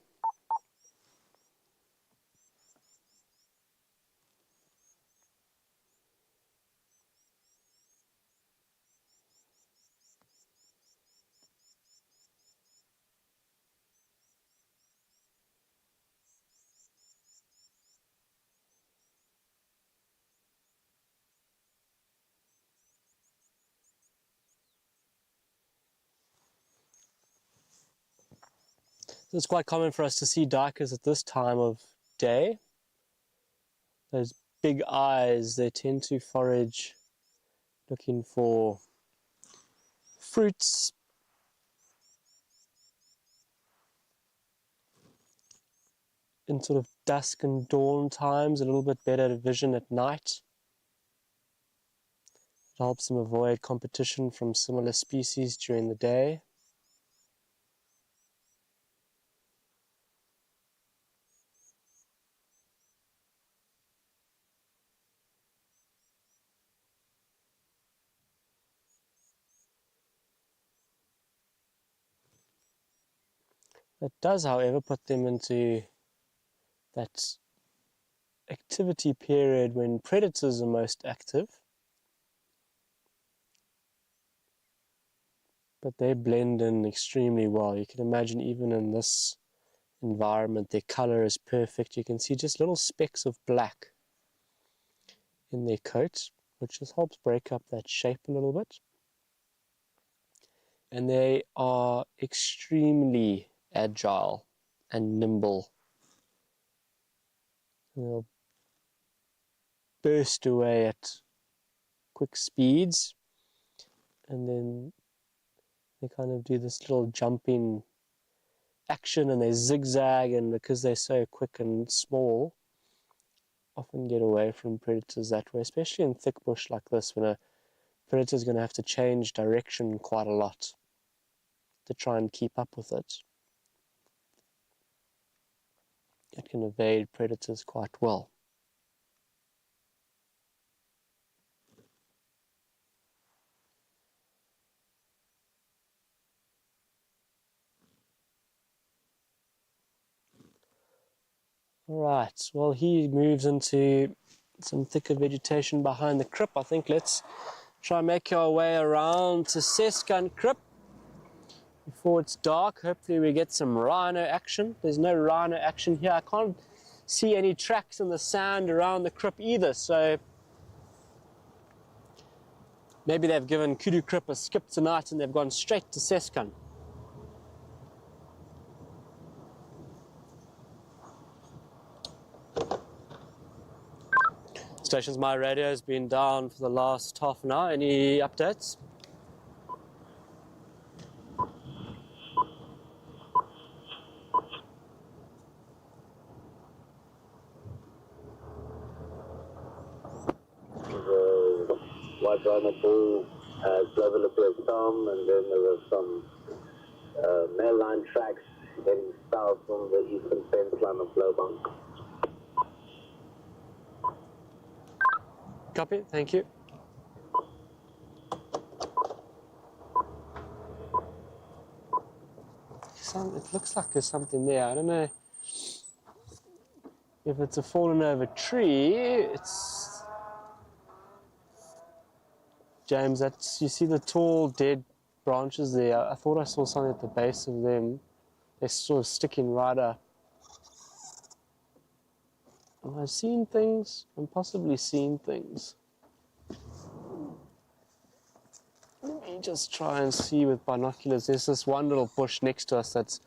It's quite common for us to see duikers at this time of day. Those big eyes, they tend to forage looking for fruits, in sort of dusk and dawn times, a little bit better vision at night. It helps them avoid competition from similar species during the day. It does, however, put them into that activity period when predators are most active. But they blend in extremely well. You can imagine even in this environment, their color is perfect. You can see just little specks of black in their coat, which just helps break up that shape a little bit. And they are extremely agile and nimble. And they'll burst away at quick speeds, and then they kind of do this little jumping action, and they zigzag, and because they're so quick and small, often get away from predators that way, especially in thick bush like this, when a predator is going to have to change direction quite a lot to try and keep up with it. It can evade predators quite well. Alright, well, he moves into some thicker vegetation behind the crib. I think let's try and make our way around to CEST crib before it's dark. Hopefully we get some rhino action. There's no rhino action here. I can't see any tracks in the sand around the crib either, so maybe they've given Kudu Crib a skip tonight and they've gone straight to CEST. Stations, my radio has been down for the last half an hour. Any updates? White rhino bull, Lowveld of South, and then there were some mail line tracks heading south from the eastern fence line of Lowveld. Copy, thank you. It looks like there's something there. I don't know if it's a fallen over tree. It's James. You see the tall dead branches there. I thought I saw something at the base of them. They're sort of sticking right up. Am I seeing things? I'm possibly seeing things. Let me just try and see with binoculars. There's this one little bush next to us that's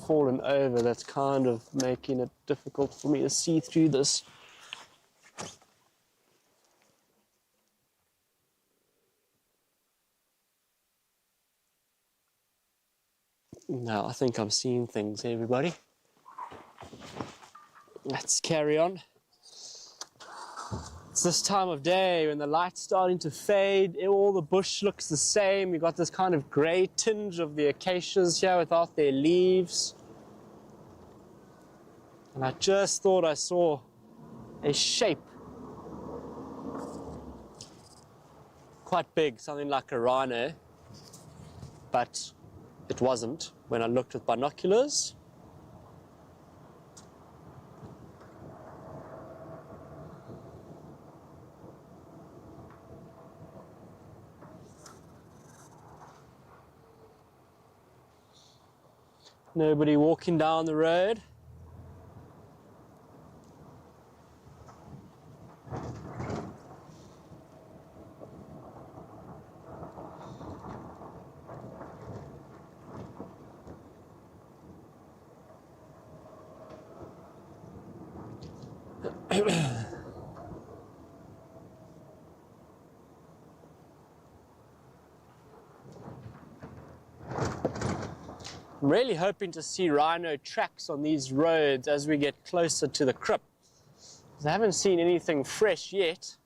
fallen over that's kind of making it difficult for me to see through this. No, I think I'm seeing things, everybody. Let's carry on. It's this time of day when the light's starting to fade. All the bush looks the same. You've got this kind of grey tinge of the acacias here without their leaves. And I just thought I saw a shape quite big, something like a rhino, but it wasn't when I looked with binoculars. Nobody walking down the road. I'm really hoping to see rhino tracks on these roads as we get closer to the crypt. I haven't seen anything fresh yet.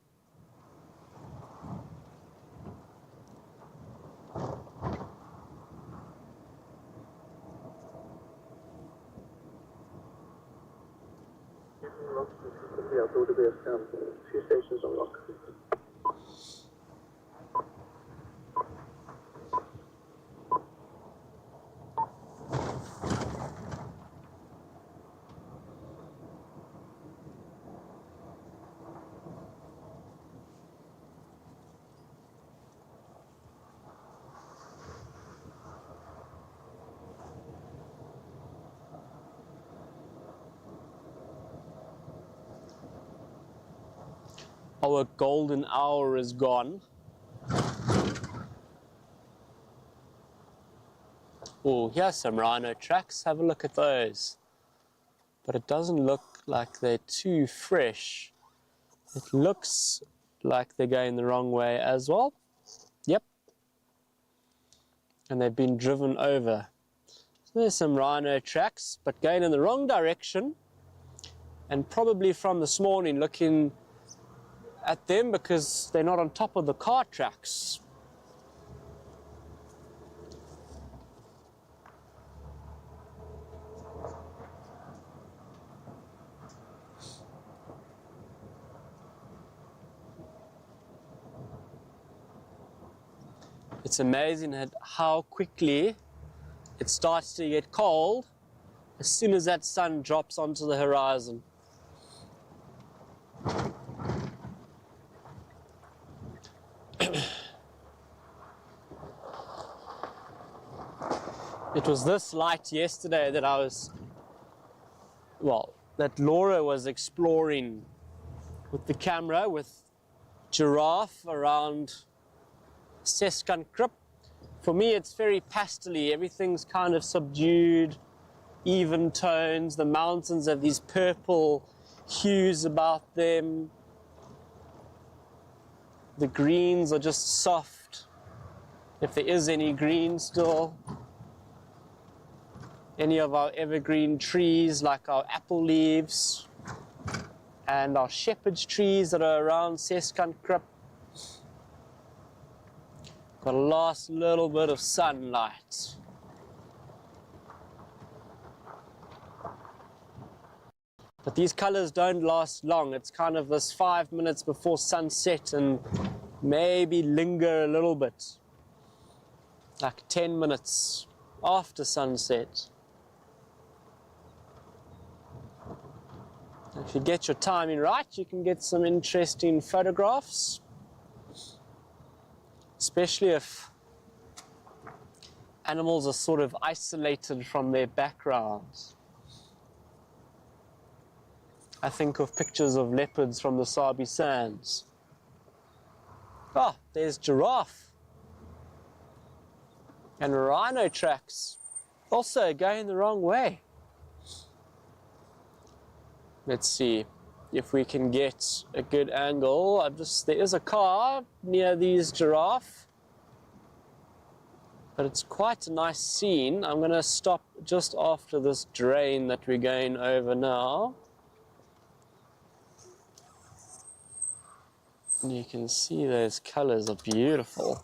Few stations on lock. Our golden hour is gone. Oh, here's some rhino tracks. Have a look at those. But it doesn't look like they're too fresh. It looks like they're going the wrong way as well. Yep. And they've been driven over. So there's some rhino tracks, but going in the wrong direction. And probably from this morning looking at them because they're not on top of the car tracks. It's amazing how quickly it starts to get cold as soon as that sun drops onto the horizon. It was this light yesterday that that Laura was exploring with the camera with giraffe around CEST crypt. For me, it's very pastel-y. Everything's kind of subdued, even tones. The mountains have these purple hues about them. The greens are just soft, if there is any green still. Any of our evergreen trees, like our apple leaves, and our shepherd's trees that are around CEST crypt. Got a last little bit of sunlight. But these colors don't last long. It's kind of this 5 minutes before sunset and maybe linger a little bit. Like 10 minutes after sunset. If you get your timing right, you can get some interesting photographs. Especially if animals are sort of isolated from their backgrounds. I think of pictures of leopards from the Sabi Sands. Oh, there's giraffe. And rhino tracks. Also going the wrong way. Let's see if we can get a good angle. There is a car near these giraffe. But it's quite a nice scene. I'm going to stop just after this drain that we're going over now. And you can see those colors are beautiful.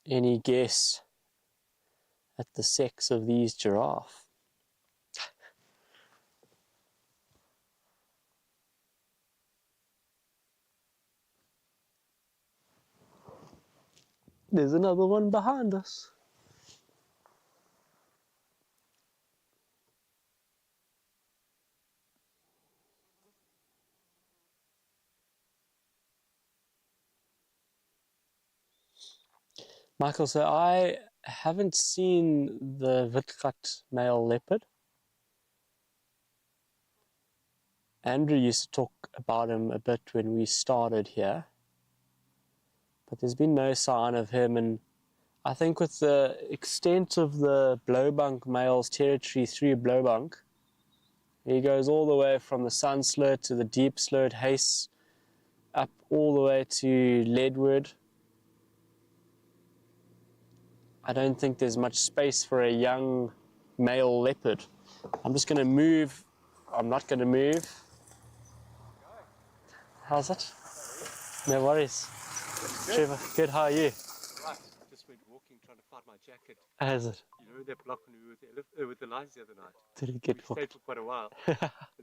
Any guess at the sex of these giraffe? There's another one behind us. Michael, so I haven't seen the Witgat male leopard. Andrew used to talk about him a bit when we started here, but there's been no sign of him, and I think with the extent of the Blowbunk male's territory through Blowbunk, he goes all the way from the Sunsloot to the Deep Sloot, Hace, up all the way to Leadwood. I don't think there's much space for a young male leopard. I'm just going to move. I'm not going to move. How's it? No worries. Good. Trevor, good. How are you? Right, just went walking trying to find my jacket. How's it? You know that block when we were with the lions the other night? Did it get We stayed hooked? for quite a while, and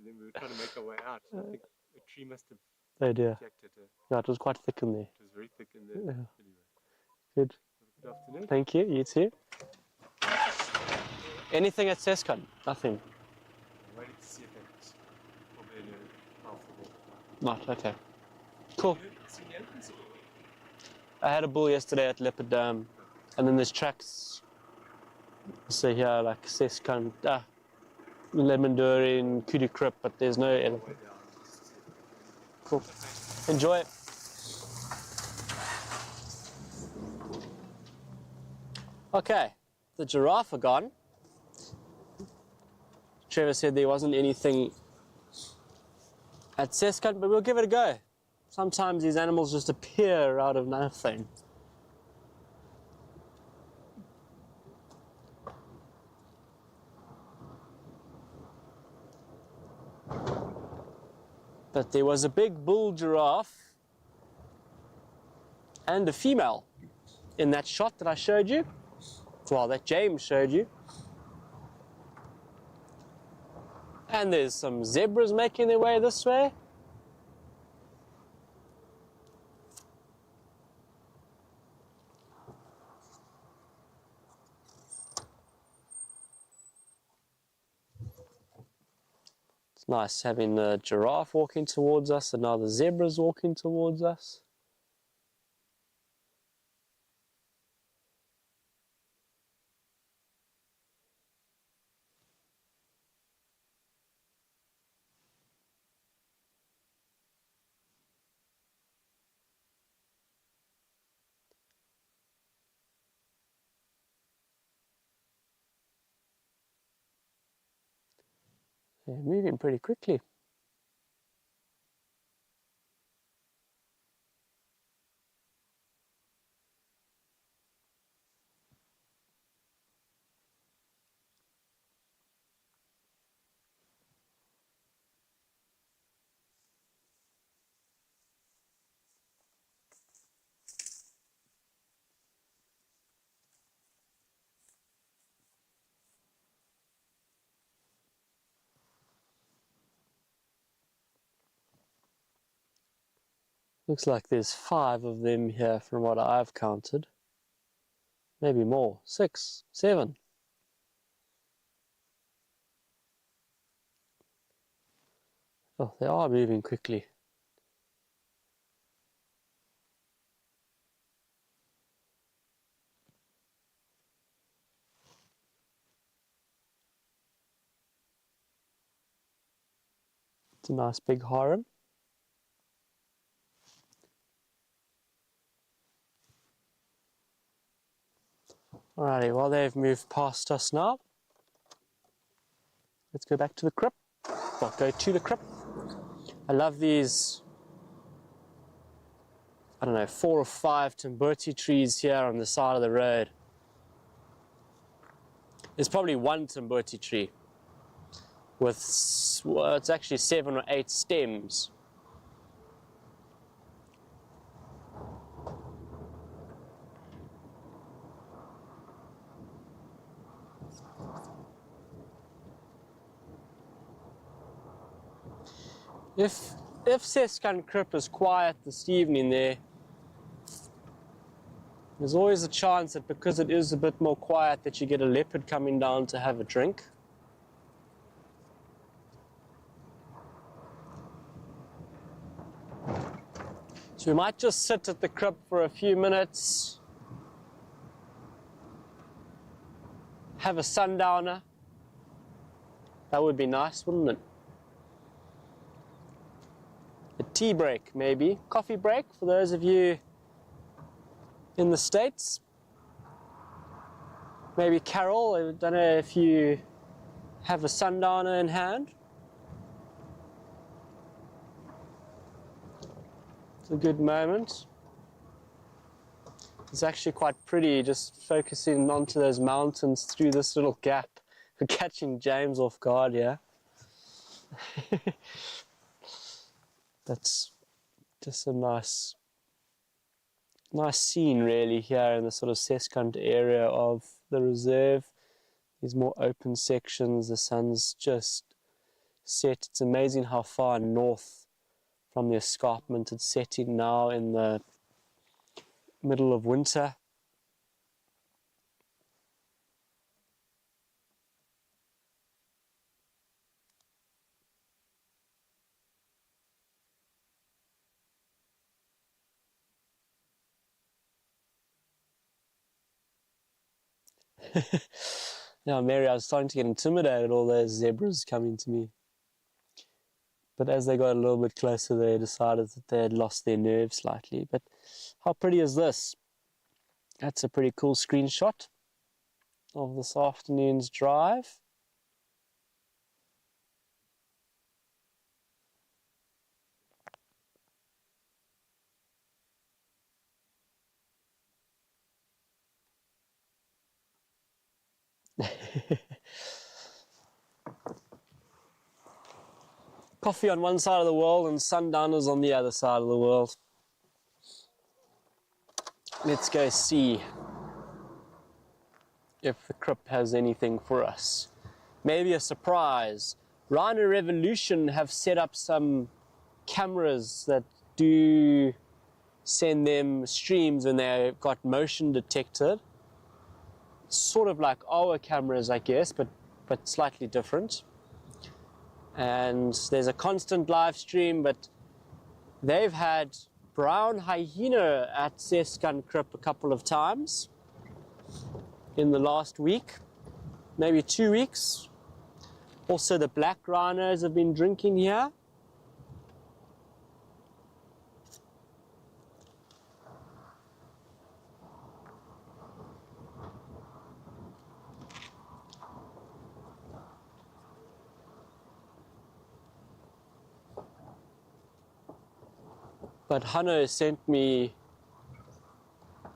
then we were trying to make our way out. I think a tree must have Oh dear. jacked it. No, it was quite thick in there. It was very thick in there. Yeah. Anyway, Good. good afternoon. Thank you. You too. Anything at CEST? Nothing. I'm waiting to see if it's probably in a half the walk. Not okay. Cool. See the entrance? I had a bull yesterday at Leopard Dam, and then there's tracks. So here, like CEST, Lemonduri, Kudu Krip, but there's no elephant. Cool. Enjoy it. Okay, the giraffe are gone. Trevor said there wasn't anything at CEST, but we'll give it a go. Sometimes these animals just appear out of nothing. But there was a big bull giraffe and a female in that shot that I showed you. Well, that James showed you. And there's some zebras making their way this way. It's nice having the giraffe walking towards us and now the zebras walking towards us. They're moving pretty quickly. Looks like there's 5 of them here from what I've counted. Maybe more. 6, 7. Oh, they are moving quickly. It's a nice big harem. Alrighty, well they've moved past us now. Let's go back to the crypt. Well, go to the crypt. I love these, I don't know, 4 or 5 Timbuti trees here on the side of the road. There's probably 1 Timbuti tree with, well, it's actually 7 or 8 stems. If Seskankrip is quiet this evening there's always a chance that because it is a bit more quiet that you get a leopard coming down to have a drink. So we might just sit at the crib for a few minutes, have a sundowner. That would be nice, wouldn't it? A tea break, maybe. Coffee break for those of you in the States. Maybe Carol, I don't know if you have a sundowner in hand. It's a good moment. It's actually quite pretty just focusing onto those mountains through this little gap. We're catching James off guard here. That's just a nice scene really here in the sort of Seskant area of the reserve. These more open sections, the sun's just set. It's amazing how far north from the escarpment it's setting now in the middle of winter. Yeah, Mary, I was starting to get intimidated, all those zebras coming to me. But as they got a little bit closer, they decided that they had lost their nerve slightly. But how pretty is this? That's a pretty cool screenshot of this afternoon's drive. Coffee on one side of the world and sundowners on the other side of the world. Let's go see if the crypt has anything for us. Maybe a surprise. Rhino Revolution have set up some cameras that do send them streams when they've got motion detected. Sort of like our cameras, I guess, but slightly different. And there's a constant live stream, but they've had brown hyena at Seskankrip a couple of times in the last week, maybe 2 weeks. Also the black rhinos have been drinking here. But Hanno sent me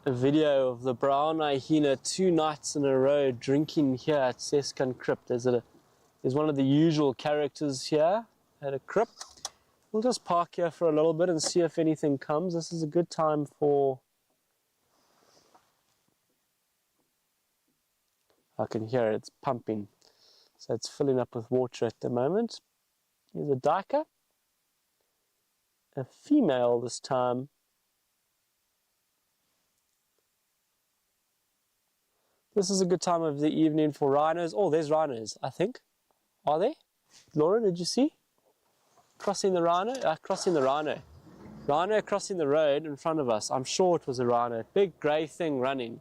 a video of the brown hyena 2 nights in a row drinking here at Seskankrip. There's one of the usual characters here at a crypt. We'll just park here for a little bit and see if anything comes. This is a good time for... I can hear it, it's pumping. So it's filling up with water at the moment. Here's a duiker. A female this time. This is a good time of the evening for rhinos. Oh, there's rhinos, I think. Are they? Laura, did you see? Crossing the rhino? Crossing the rhino. Rhino crossing the road in front of us. I'm sure it was a rhino. Big grey thing running.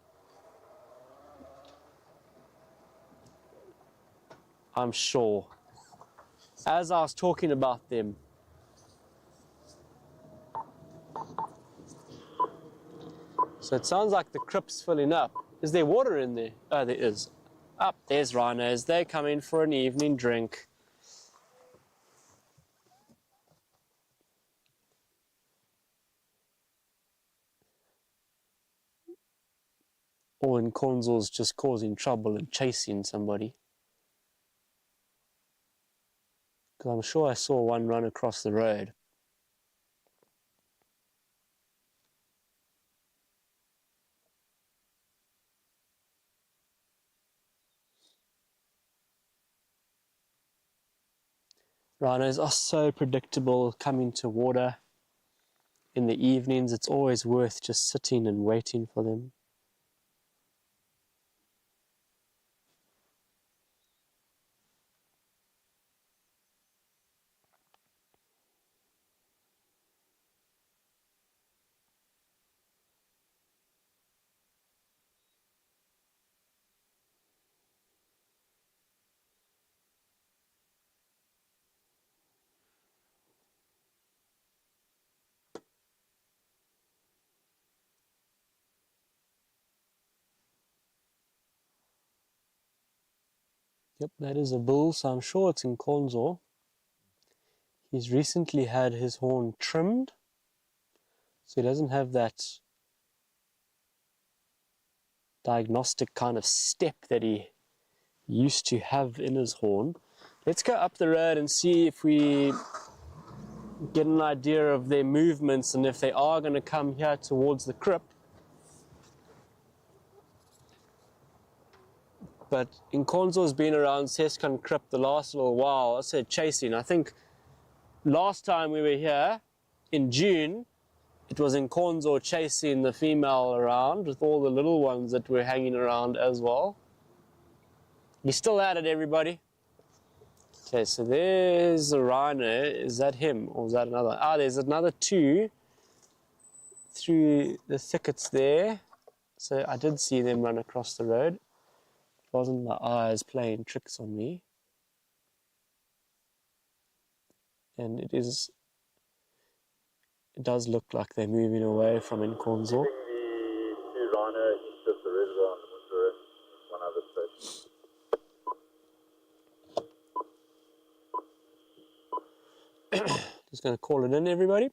I'm sure. As I was talking about them. So it sounds like the crypt's filling up. Is there water in there? Oh, there is. Up, there's rhinos. They're coming for an evening drink. Or in Konzel's just causing trouble and chasing somebody. Because I'm sure I saw one run across the road. Rhinos are so predictable coming to water in the evenings. It's always worth just sitting and waiting for them. Yep, that is a bull, so I'm sure it's in Cornzor. He's recently had his horn trimmed, so he doesn't have that diagnostic kind of step that he used to have in his horn. Let's go up the road and see if we get an idea of their movements and if they are going to come here towards the crypt. But Nkonzo's been around Seskan Crypt the last little while. I said chasing. I think last time we were here in June, it was Nkonzo chasing the female around with all the little ones that were hanging around as well. He's still at it, everybody. Okay, so there's a rhino. Is that him or is that another? Ah, there's another two through the thickets there. So I did see them run across the road. It wasn't my eyes playing tricks on me. And it does look like they're moving away from Nkonzo. The two rhino east of the reservoir and one other station. Just going to call it in, everybody.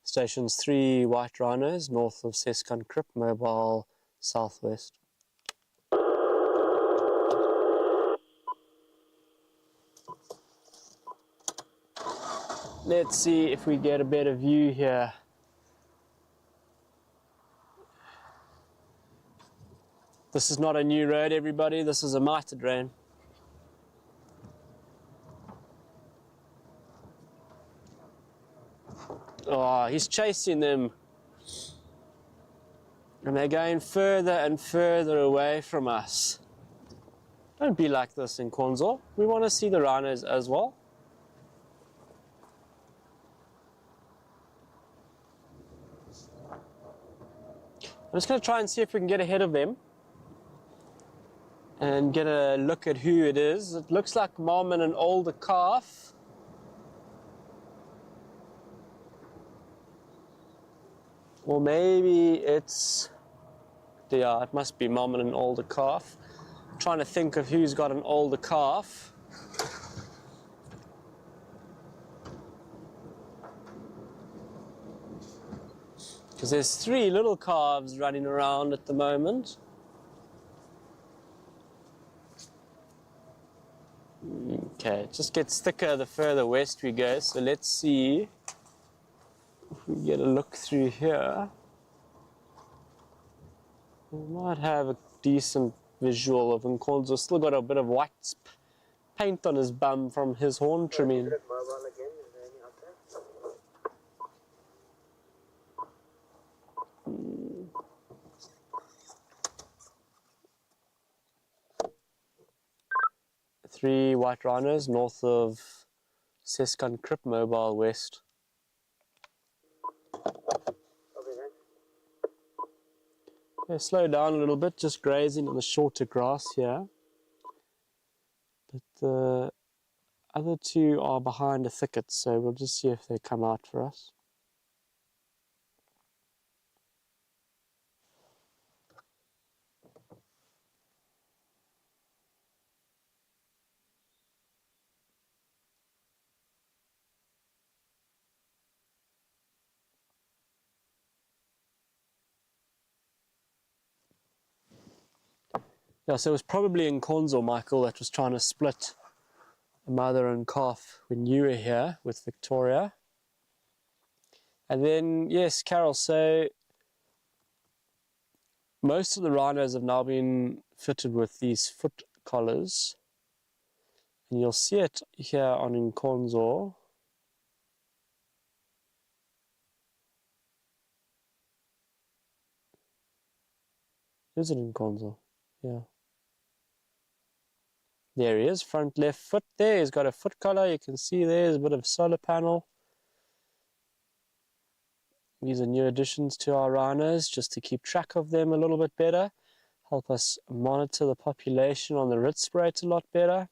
Stations 3 white rhinos north of Seskan Crypt, mobile southwest. Let's see if we get a better view here. This is not a new road, everybody. This is a mitered drain. Oh, he's chasing them. And they're going further and further away from us. Don't be like this in Nkonzo. We want to see the rhinos as well. I'm just going to try and see if we can get ahead of them and get a look at who it is. It looks like mom and an older calf. Or maybe it's, yeah, it must be mom and an older calf. I'm trying to think of who's got an older calf. Because there's 3 little calves running around at the moment. Okay, it just gets thicker the further west we go, so let's see if we get a look through here. We might have a decent visual of Nkonzo. Still got a bit of white paint on his bum from his horn trimming. Mobile again, is there any update? 3 white rhinos north of Seskan Crypt, mobile west. Okay, slow down a little bit, just grazing on the shorter grass here. But the other 2 are behind a thicket, so we'll just see if they come out for us. Yeah, so it was probably Nkonzo, Michael, that was trying to split a mother and calf when you were here with Victoria. And then, yes, Carol, so most of the rhinos have now been fitted with these foot collars. And you'll see it here on Nkonzo. Is it Nkonzo? Yeah. There he is, front left foot there. He's got a foot collar. You can see there's a bit of solar panel. These are new additions to our rhinos just to keep track of them a little bit better. Help us monitor the population on the Rietspruit a lot better.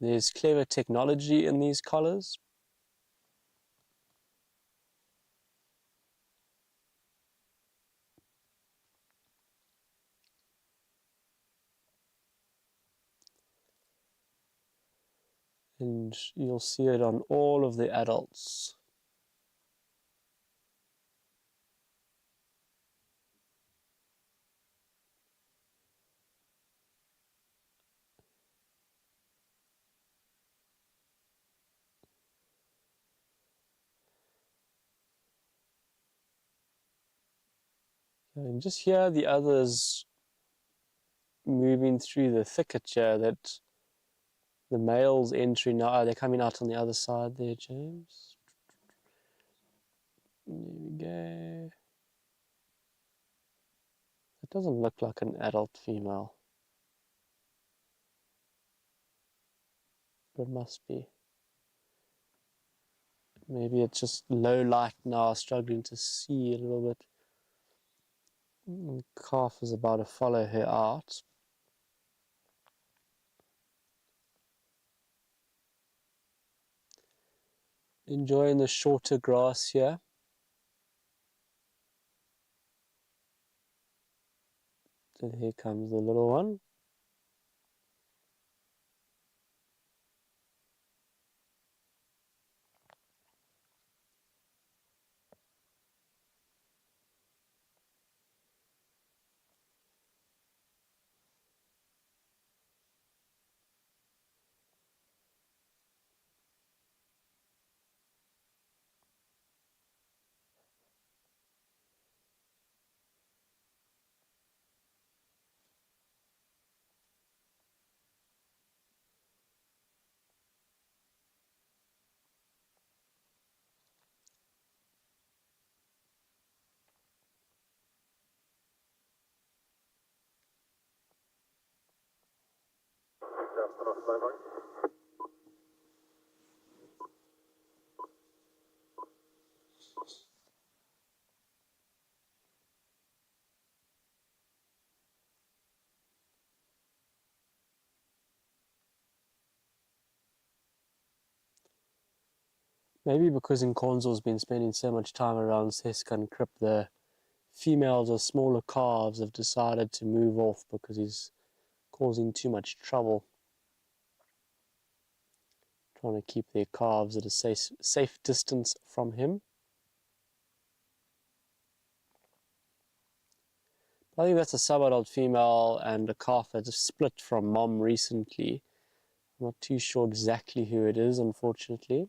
There's clever technology in these collars. And you'll see it on all of the adults. And just hear the others moving through the thicket here that the males entering now. They're coming out on the other side there, James. There we go. It doesn't look like an adult female, but it must be. Maybe it's just low light now, struggling to see a little bit. The calf is about to follow her out. Enjoying the shorter grass here. And here comes the little one. Maybe because Nkonzo's been spending so much time around CEST and Crip, the females or smaller calves have decided to move off because he's causing too much trouble. Trying to keep their calves at a safe distance from him. I think that's a sub-adult female and a calf that just split from mom recently. I'm not too sure exactly who it is, unfortunately.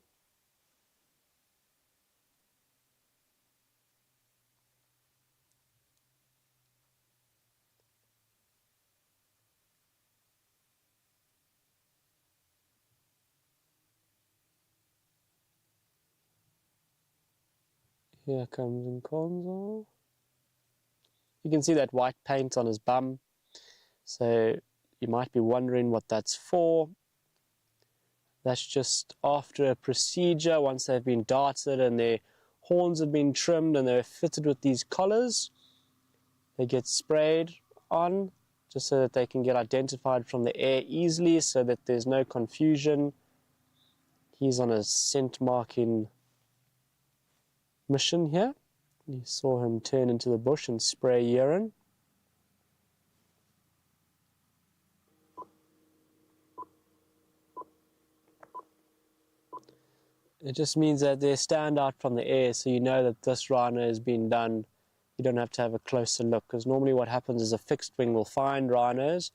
Here comes Nkonzo. You can see that white paint on his bum. So you might be wondering what that's for. That's just after a procedure, once they've been darted and their horns have been trimmed and they're fitted with these collars. They get sprayed on just so that they can get identified from the air easily so that there's no confusion. He's on a scent marking mission here. You saw him turn into the bush and spray urine. It just means that they stand out from the air, so you know that this rhino has been done. You don't have to have a closer look, because normally what happens is a fixed wing will find rhinos,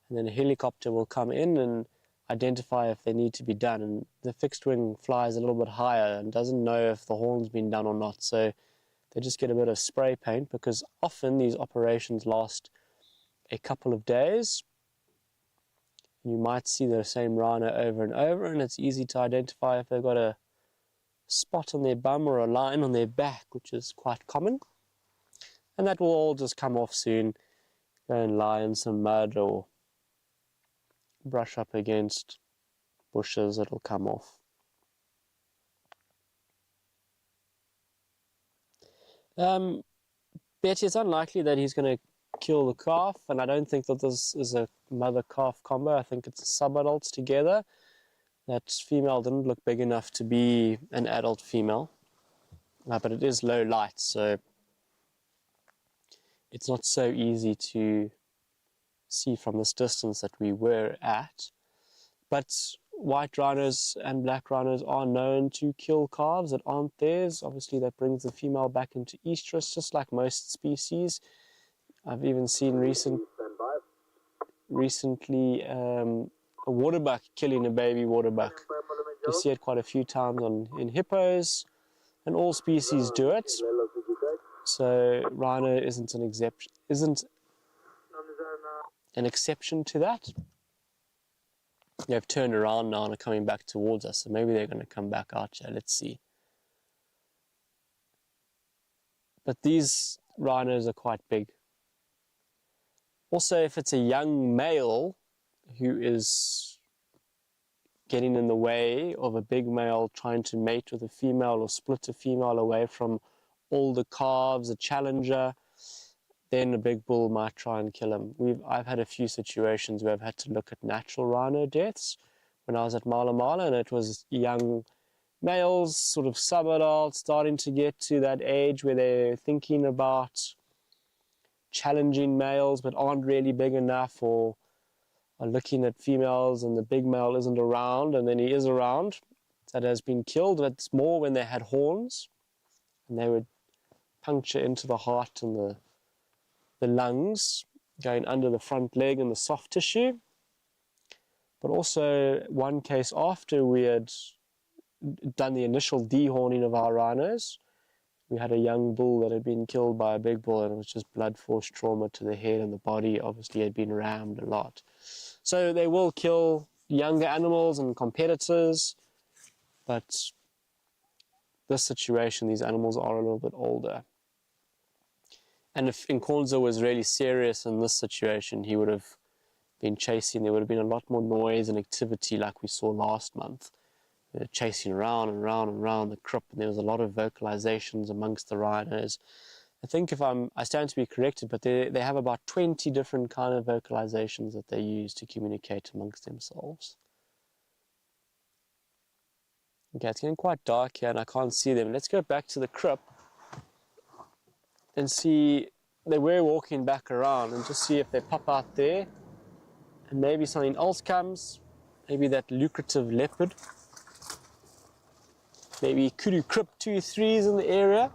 and then a helicopter will come in and identify if they need to be done. And the fixed wing flies a little bit higher and doesn't know if the horn's been done or not, so they just get a bit of spray paint, because often these operations last a couple of days. You might see the same rhino over and over, and it's easy to identify if they've got a spot on their bum or a line on their back, which is quite common. And that will all just come off soon. Go and lie in some mud or brush up against bushes, it'll come off. Betty, it's unlikely that he's going to kill the calf, and I don't think that this is a mother-calf combo. I think it's sub-adults together. That female didn't look big enough to be an adult female, but it is low light, so it's not so easy to see from this distance that we were at. But white rhinos and black rhinos are known to kill calves that aren't theirs. Obviously, that brings the female back into estrus, just like most species. I've even seen recently a waterbuck killing a baby waterbuck. You see it quite a few times in hippos, and all species do it. So rhino isn't an exception to that. They've turned around now and are coming back towards us, so maybe they're going to come back out here. Let's see. But these rhinos are quite big. Also, if it's a young male who is getting in the way of a big male trying to mate with a female or split a female away from all the calves, a challenger, then a big bull might try and kill him. I've had a few situations where I've had to look at natural rhino deaths when I was at Mala Mala, and it was young males, sort of sub-adult, starting to get to that age where they're thinking about challenging males but aren't really big enough, or are looking at females and the big male isn't around, and then he is around. That has been killed. It's more when they had horns and they would puncture into the heart and the lungs, going under the front leg and the soft tissue. But also one case after we had done the initial dehorning of our rhinos, we had a young bull that had been killed by a big bull, and it was just blood force trauma to the head, and the body obviously had been rammed a lot. So they will kill younger animals and competitors, but this situation, these animals are a little bit older. And if Nkonzo was really serious in this situation, he would have been chasing. There would have been a lot more noise and activity like we saw last month. They were chasing around and around and around the crypt, and there was a lot of vocalizations amongst the rhinos. I think I stand to be corrected, but they have about 20 different kind of vocalizations that they use to communicate amongst themselves. Okay, it's getting quite dark here and I can't see them. Let's go back to the crypt and see. They were walking back around, and just see if they pop out there and maybe something else comes. Maybe that lucrative leopard. Maybe kudu crypt 2-3s in the area.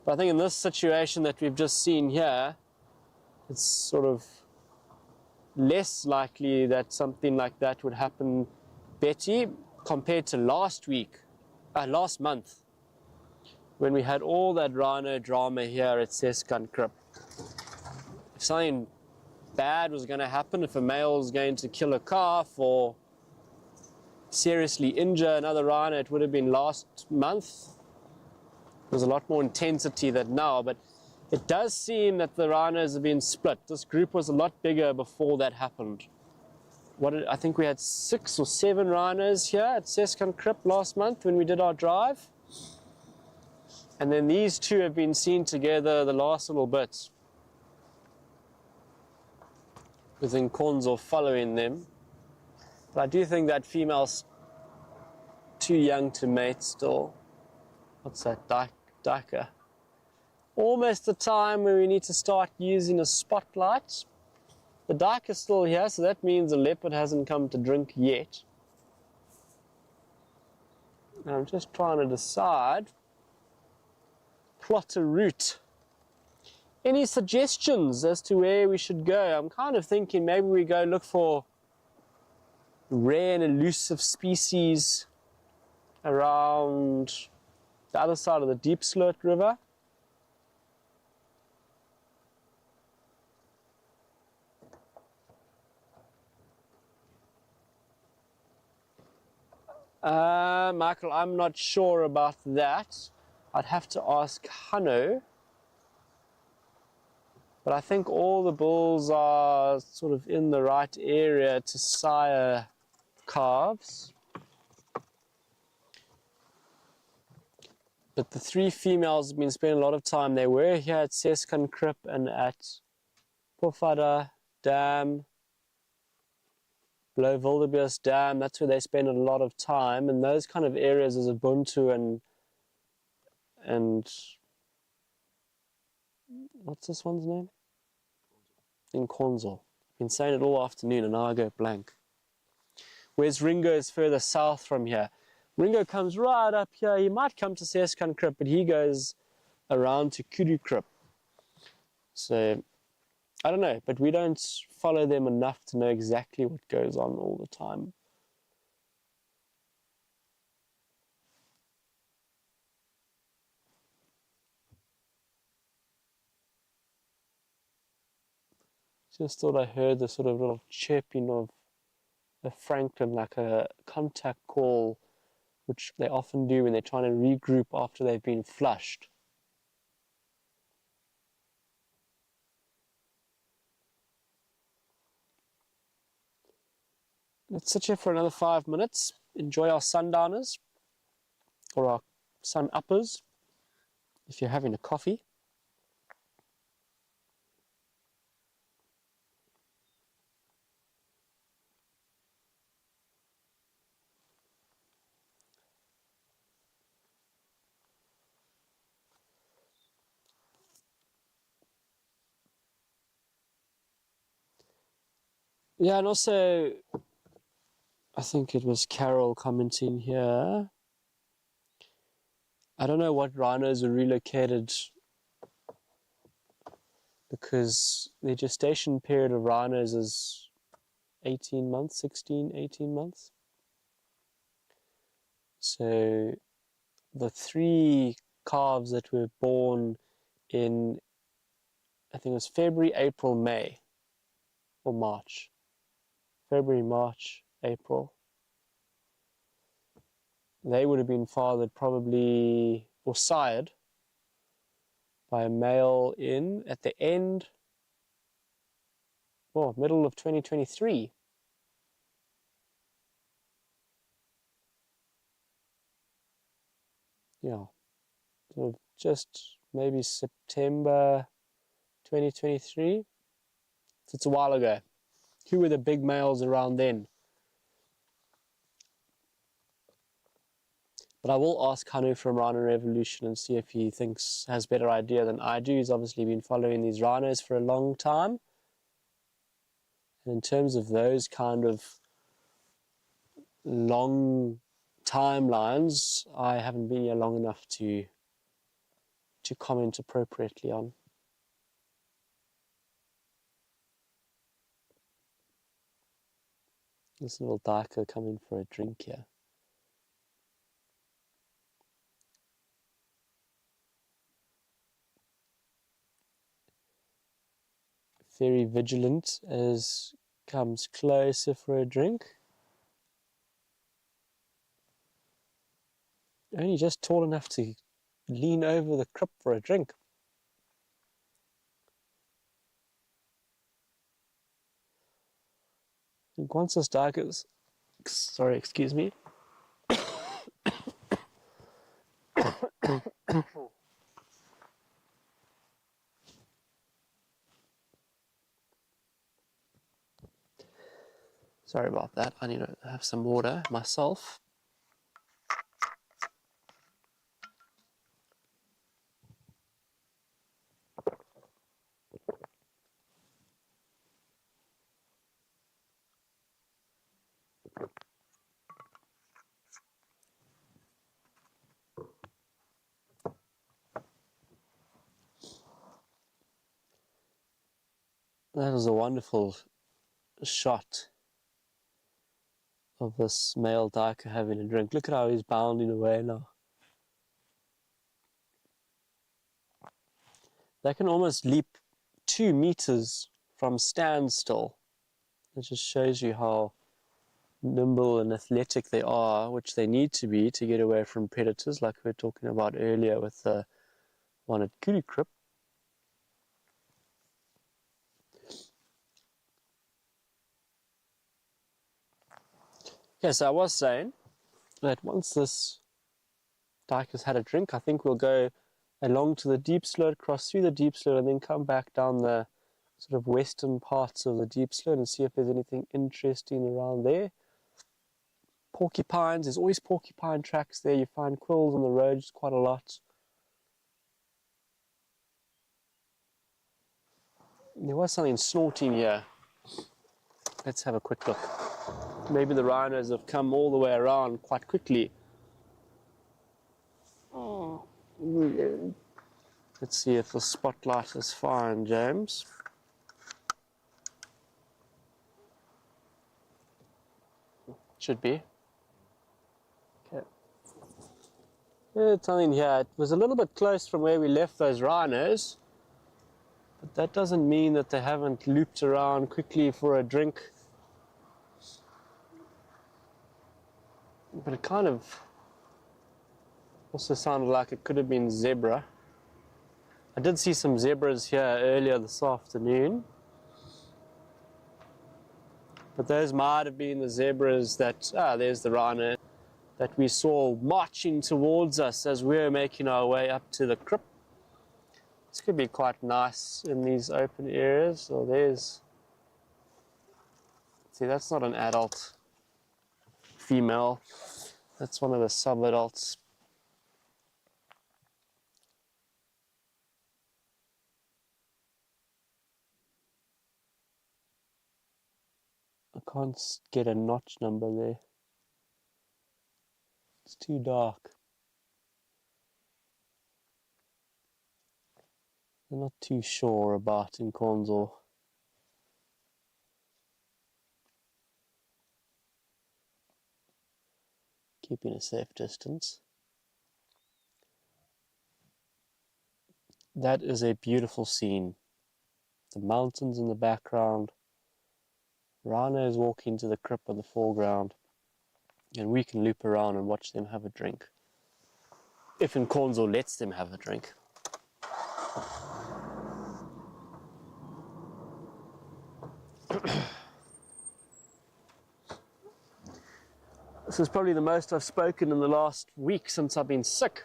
But I think in this situation that we've just seen here, it's sort of less likely that something like that would happen, Betty, compared to last month, when we had all that rhino drama here at CEST Crypt. If something bad was going to happen, if a male was going to kill a calf or seriously injure another rhino, it would have been last month. There's a lot more intensity than now, but it does seem that the rhinos have been split. This group was a lot bigger before that happened. I think we had 6 or 7 rhinos here at CEST Crypt last month when we did our drive. And then these two have been seen together the last little bit, with Nkonzo following them. But I do think that female's too young to mate still. What's that? Dika. Almost the time where we need to start using a spotlight. The Dika is still here, so that means the leopard hasn't come to drink yet. And I'm just trying to decide, plot a route. Any suggestions as to where we should go? I'm kind of thinking maybe we go look for rare and elusive species around the other side of the Deep Sloot River. Michael, I'm not sure about that. I'd have to ask Hanno. But I think all the bulls are sort of in the right area to sire calves. But the 3 females have been spending a lot of time. They were here at CEST and at Pofadder Dam, Lowveld of South Dam. That's where they spend a lot of time. And those kind of areas is Ubuntu and what's this one's name? In Konzel. Been saying it all afternoon and now I go blank. Whereas Ringo is further south from here. Ringo comes right up here. He might come to CEST, but he goes around to Kudu Krip. So, I don't know, but we don't follow them enough to know exactly what goes on all the time. Just thought I heard the sort of little chirping of a francolin, like a contact call, which they often do when they're trying to regroup after they've been flushed. Let's sit here for another 5 minutes, enjoy our sundowners, or our sun uppers, if you're having a coffee. Yeah, and also, I think it was Carol commenting here. I don't know what rhinos are relocated because the gestation period of rhinos is 18 months, 16, 18 months. So the 3 calves that were born in, I think it was February, April, May, or March. February, March, April. They would have been fathered probably, or sired, by a male at the end, middle of 2023. Yeah, sort of just maybe September 2023. So it's a while ago. Who were the big males around then? But I will ask Hanu from Rhino Revolution and see if he has better idea than I do. He's obviously been following these rhinos for a long time. And in terms of those kind of long timelines, I haven't been here long enough to comment appropriately on. This little darker coming for a drink here. Very vigilant as comes closer for a drink. Only just tall enough to lean over the crib for a drink. I think once this dark is, sorry, excuse me. Sorry about that. I need to have some water myself. That was a wonderful shot of this male duiker having a drink. Look at how he's bounding away now. They can almost leap 2 meters from standstill. It just shows you how nimble and athletic they are, which they need to be to get away from predators, like we were talking about earlier with the one at Kurikrip. Okay, so I was saying that once this dike has had a drink, I think we'll go along to the deep slope, cross through the deep slope, and then come back down the sort of western parts of the deep slope and see if there's anything interesting around there. Porcupines, there's always porcupine tracks there. You find quills on the roads quite a lot. There was something snorting here. Let's have a quick look. Maybe the rhinos have come all the way around quite quickly. Let's see if the spotlight is fine, James. Should be. Okay. It's something here. It was a little bit close from where we left those rhinos, but that doesn't mean that they haven't looped around quickly for a drink. But it kind of also sounded like it could have been zebra. I did see some zebras here earlier this afternoon, but those might have been the zebras that, there's the rhino, that we saw marching towards us as we were making our way up to the crypt. This could be quite nice in these open areas. So there's, see, that's not an adult female, that's one of the sub-adults. I can't get a notch number there. It's too dark. I'm not too sure about Nkonzo. Keeping a safe distance. That is a beautiful scene. The mountains in the background, rhinos walking to the crypt in the foreground, and we can loop around and watch them have a drink. If Nkonzo lets them have a drink. This is probably the most I've spoken in the last week since I've been sick.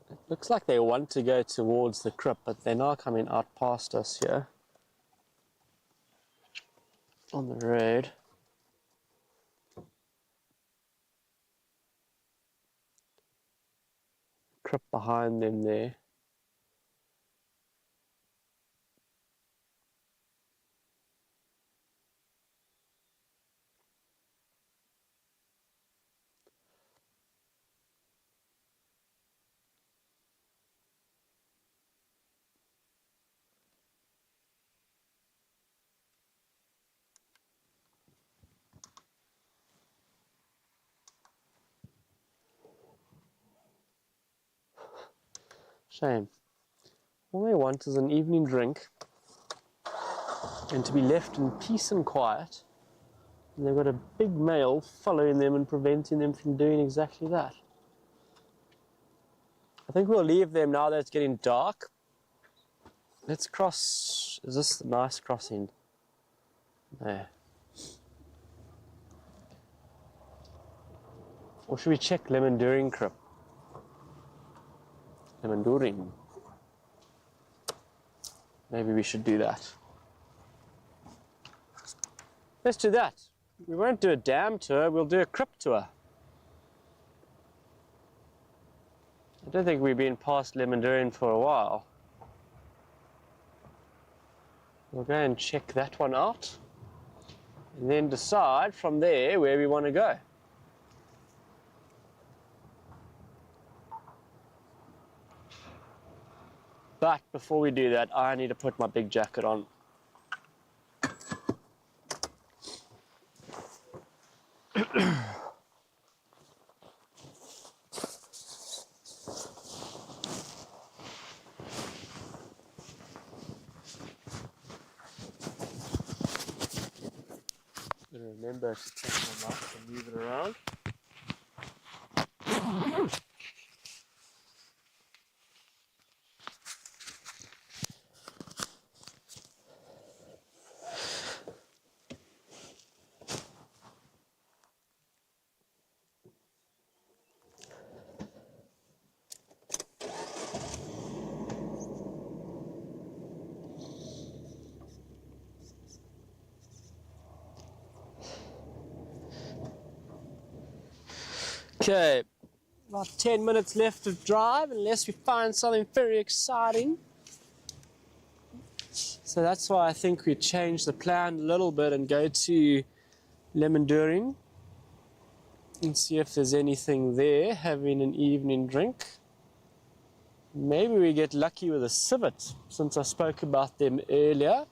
It looks like they want to go towards the crypt, but they're now coming out past us here on the road. Crypt behind them there. Shame. All they want is an evening drink and to be left in peace and quiet. And they've got a big male following them and preventing them from doing exactly that. I think we'll leave them now that it's getting dark. Let's cross. Is this the nice crossing? There. Or should we check Lemonduring Crypt? Lemonduring. Maybe we should do that. Let's do that. We won't do a dam tour, we'll do a crypt tour. I don't think we've been past Lemonduring for a while. We'll go and check that one out and then decide from there where we want to go. But before we do that, I need to put my big jacket on. remember to take my lights and move it around. Okay, about 10 minutes left of drive unless we find something very exciting. So that's why I think we change the plan a little bit and go to Lemonduring and see if there's anything there, having an evening drink. Maybe we get lucky with a civet, since I spoke about them earlier.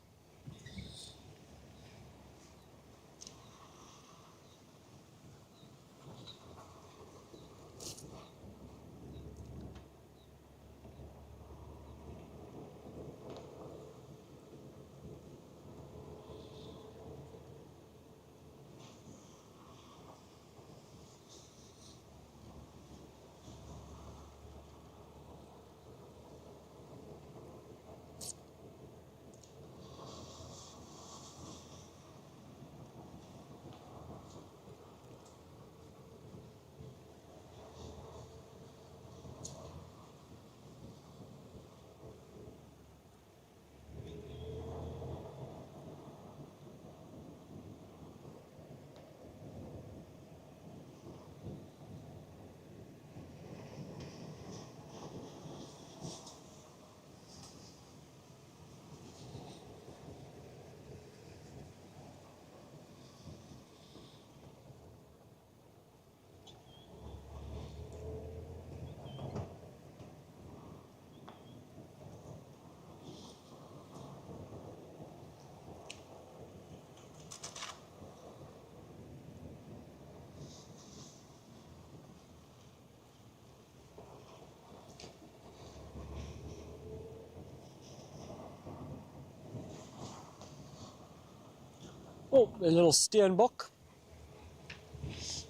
Oh, a little steenbok.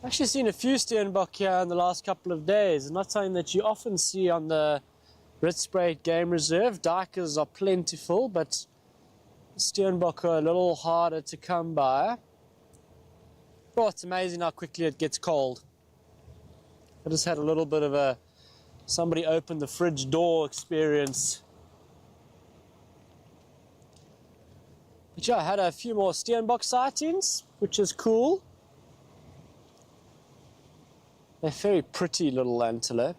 Actually seen a few steenbok here in the last couple of days. Not something that you often see on the Rietspruit Game Reserve. Duikers are plentiful, but steenbok are a little harder to come by. Oh, it's amazing how quickly it gets cold. I just had a little bit of a somebody opened the fridge door experience. But yeah, I had a few more steenbok sightings, which is cool. They're very pretty little antelope.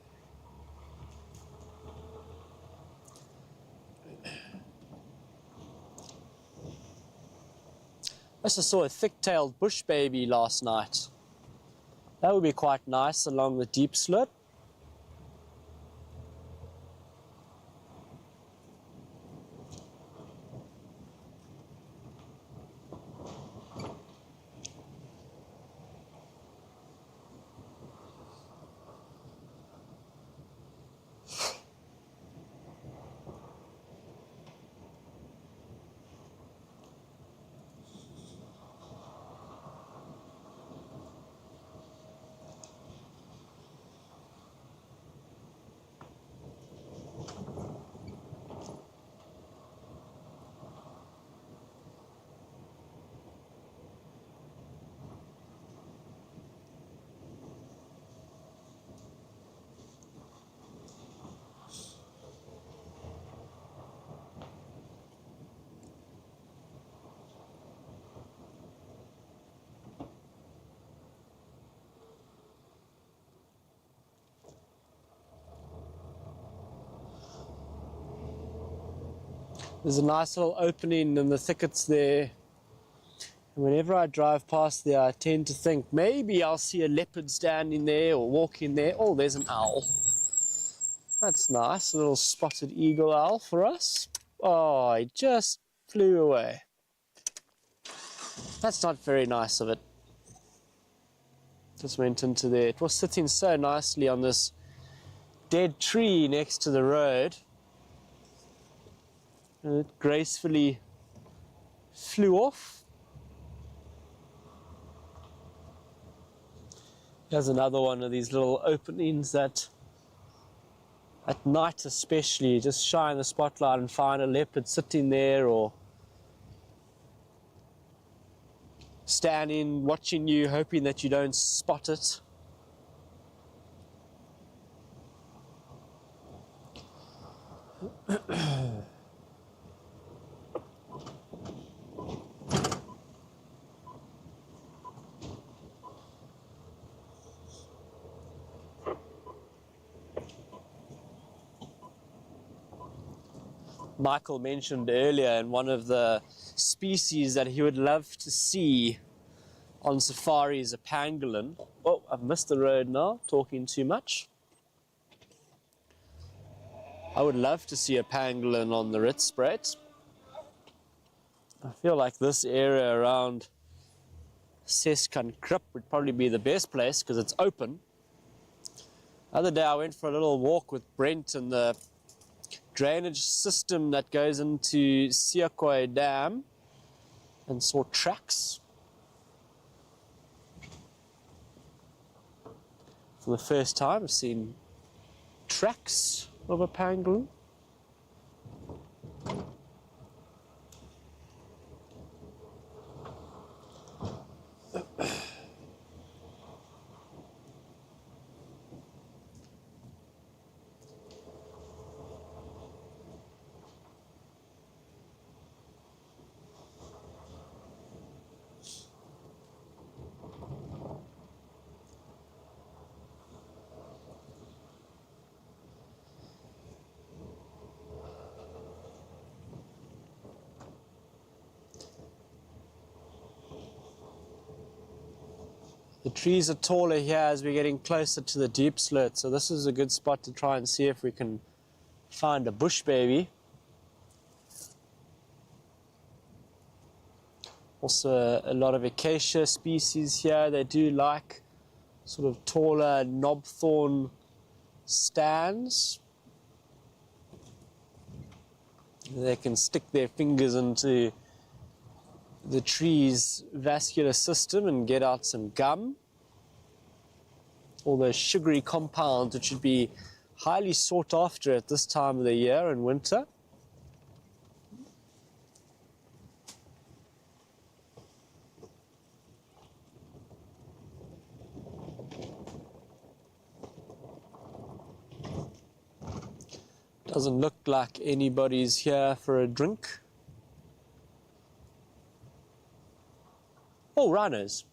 I also saw a thick-tailed bush baby last night. That would be quite nice along the deep slope. There's a nice little opening in the thickets there. And whenever I drive past there, I tend to think maybe I'll see a leopard standing there or walking there. Oh, there's an owl. That's nice, a little spotted eagle owl for us. Oh, he just flew away. That's not very nice of it. Just went into there. It was sitting so nicely on this dead tree next to the road. And it gracefully flew off. Here's another one of these little openings that at night especially just shine the spotlight and find a leopard sitting there or standing watching you, hoping that you don't spot it. Michael mentioned earlier in one of the species that he would love to see on safari is a pangolin. Oh, I've missed the road now, talking too much. I would love to see a pangolin on the Rietspruit. I feel like this area around CEST would probably be the best place because it's open. The other day I went for a little walk with Brent in the drainage system that goes into CEST Dam and saw tracks. For the first time I've seen tracks of a pangolin. The trees are taller here as we're getting closer to the deep slit, so this is a good spot to try and see if we can find a bush baby. Also a lot of acacia species here. They do like sort of taller knobthorn stands. They can stick their fingers into the tree's vascular system and get out some gum. All those sugary compounds which should be highly sought after at this time of the year in winter. Doesn't look like anybody's here for a drink. Oh, rhinos.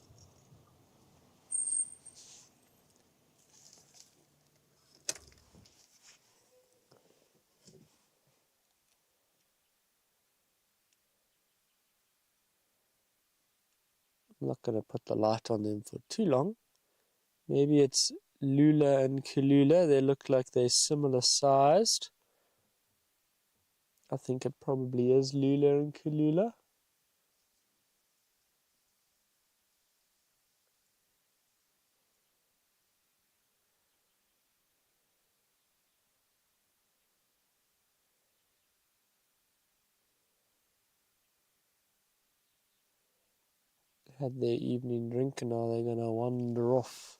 I'm not going to put the light on them for too long. Maybe it's Lula and Kalula. They look like they're similar sized. I think it probably is Lula and Kalula. Had their evening drink and now they're going to wander off.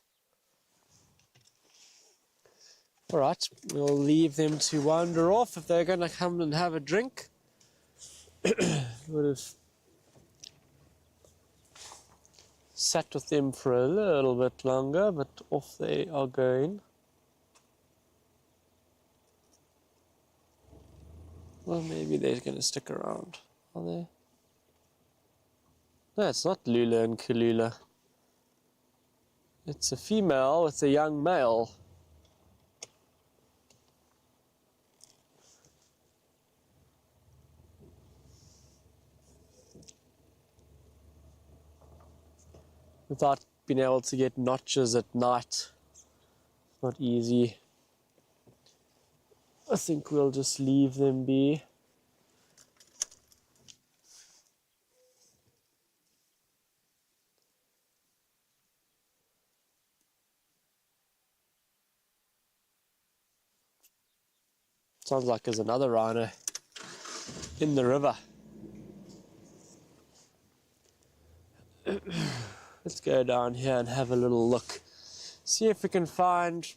Alright, we'll leave them to wander off. If they're going to come and have a drink, would have sat with them for a little bit longer, but off they are going. Well, maybe they're going to stick around, are they? No, it's not Lula and Kalula. It's a female with a young male. Without being able to get notches at night, not easy. I think we'll just leave them be. Sounds like there's another rhino in the river. Let's go down here and have a little look. see if we can find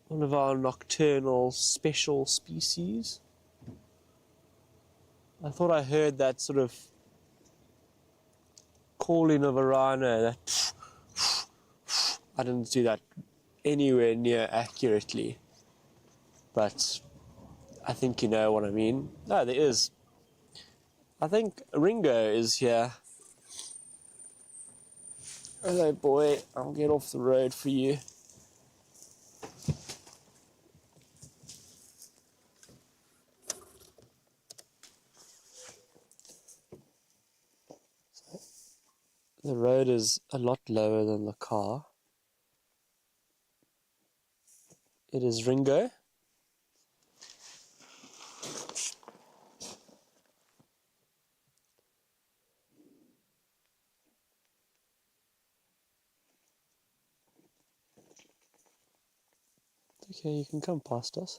one of our nocturnal special species. I thought I heard that sort of calling of a rhino, that I didn't do that anywhere near accurately, but I think you know what I mean. No, there is. I think Ringo is here. Hello boy, I'll get off the road for you. The road is a lot lower than the car. It is Ringo. Okay, you can come past us.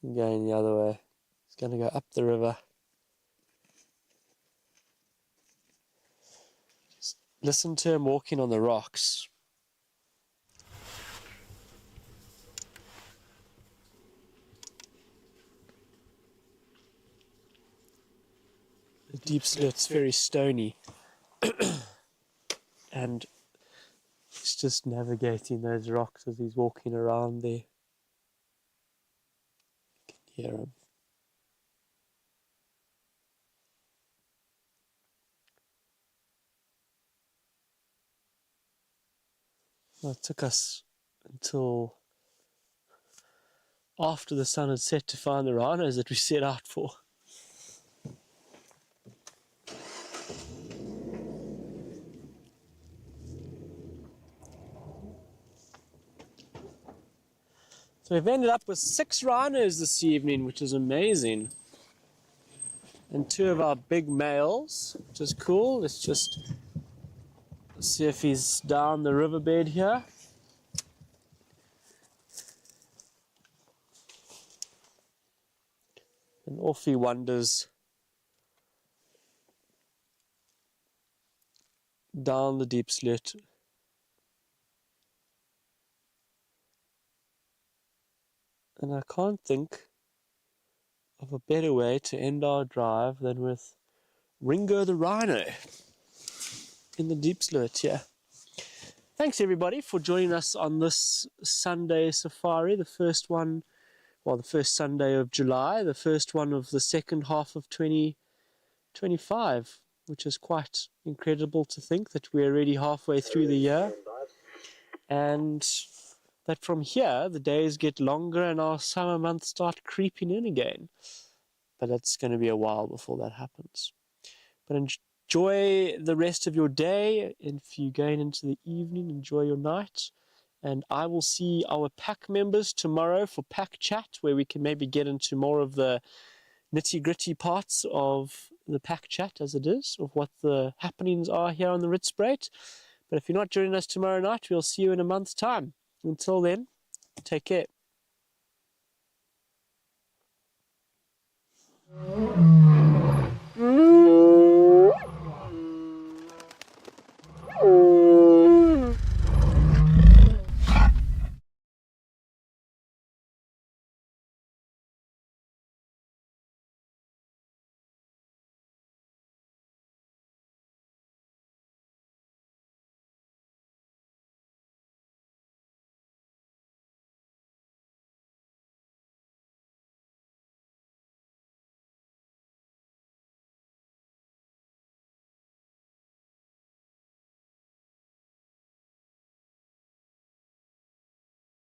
I'm going the other way. It's going to go up the river. Just listen to him walking on the rocks. The deep slit's very stony. And he's just navigating those rocks as he's walking around there. You can hear him. Well, it took us until after the sun had set to find the rhinos that we set out for. So we've ended up with 6 rhinos this evening, which is amazing. And 2 of our big males, which is cool. Let's just see if he's down the riverbed here. And off he wanders down the deep slit. And I can't think of a better way to end our drive than with Ringo the Rhino in the deep slit here. Thanks everybody for joining us on this Sunday safari, the first one, well, the first Sunday of July, the first one of the second half of 2025, which is quite incredible to think that we're already halfway through the year. And that from here, the days get longer and our summer months start creeping in again. But it's going to be a while before that happens. But enjoy the rest of your day. And if you're going into the evening, enjoy your night. And I will see our pack members tomorrow for pack chat, where we can maybe get into more of the nitty-gritty parts of the pack chat as it is, of what the happenings are here on the Rietspruit. But if you're not joining us tomorrow night, we'll see you in a month's time. Until then, take care.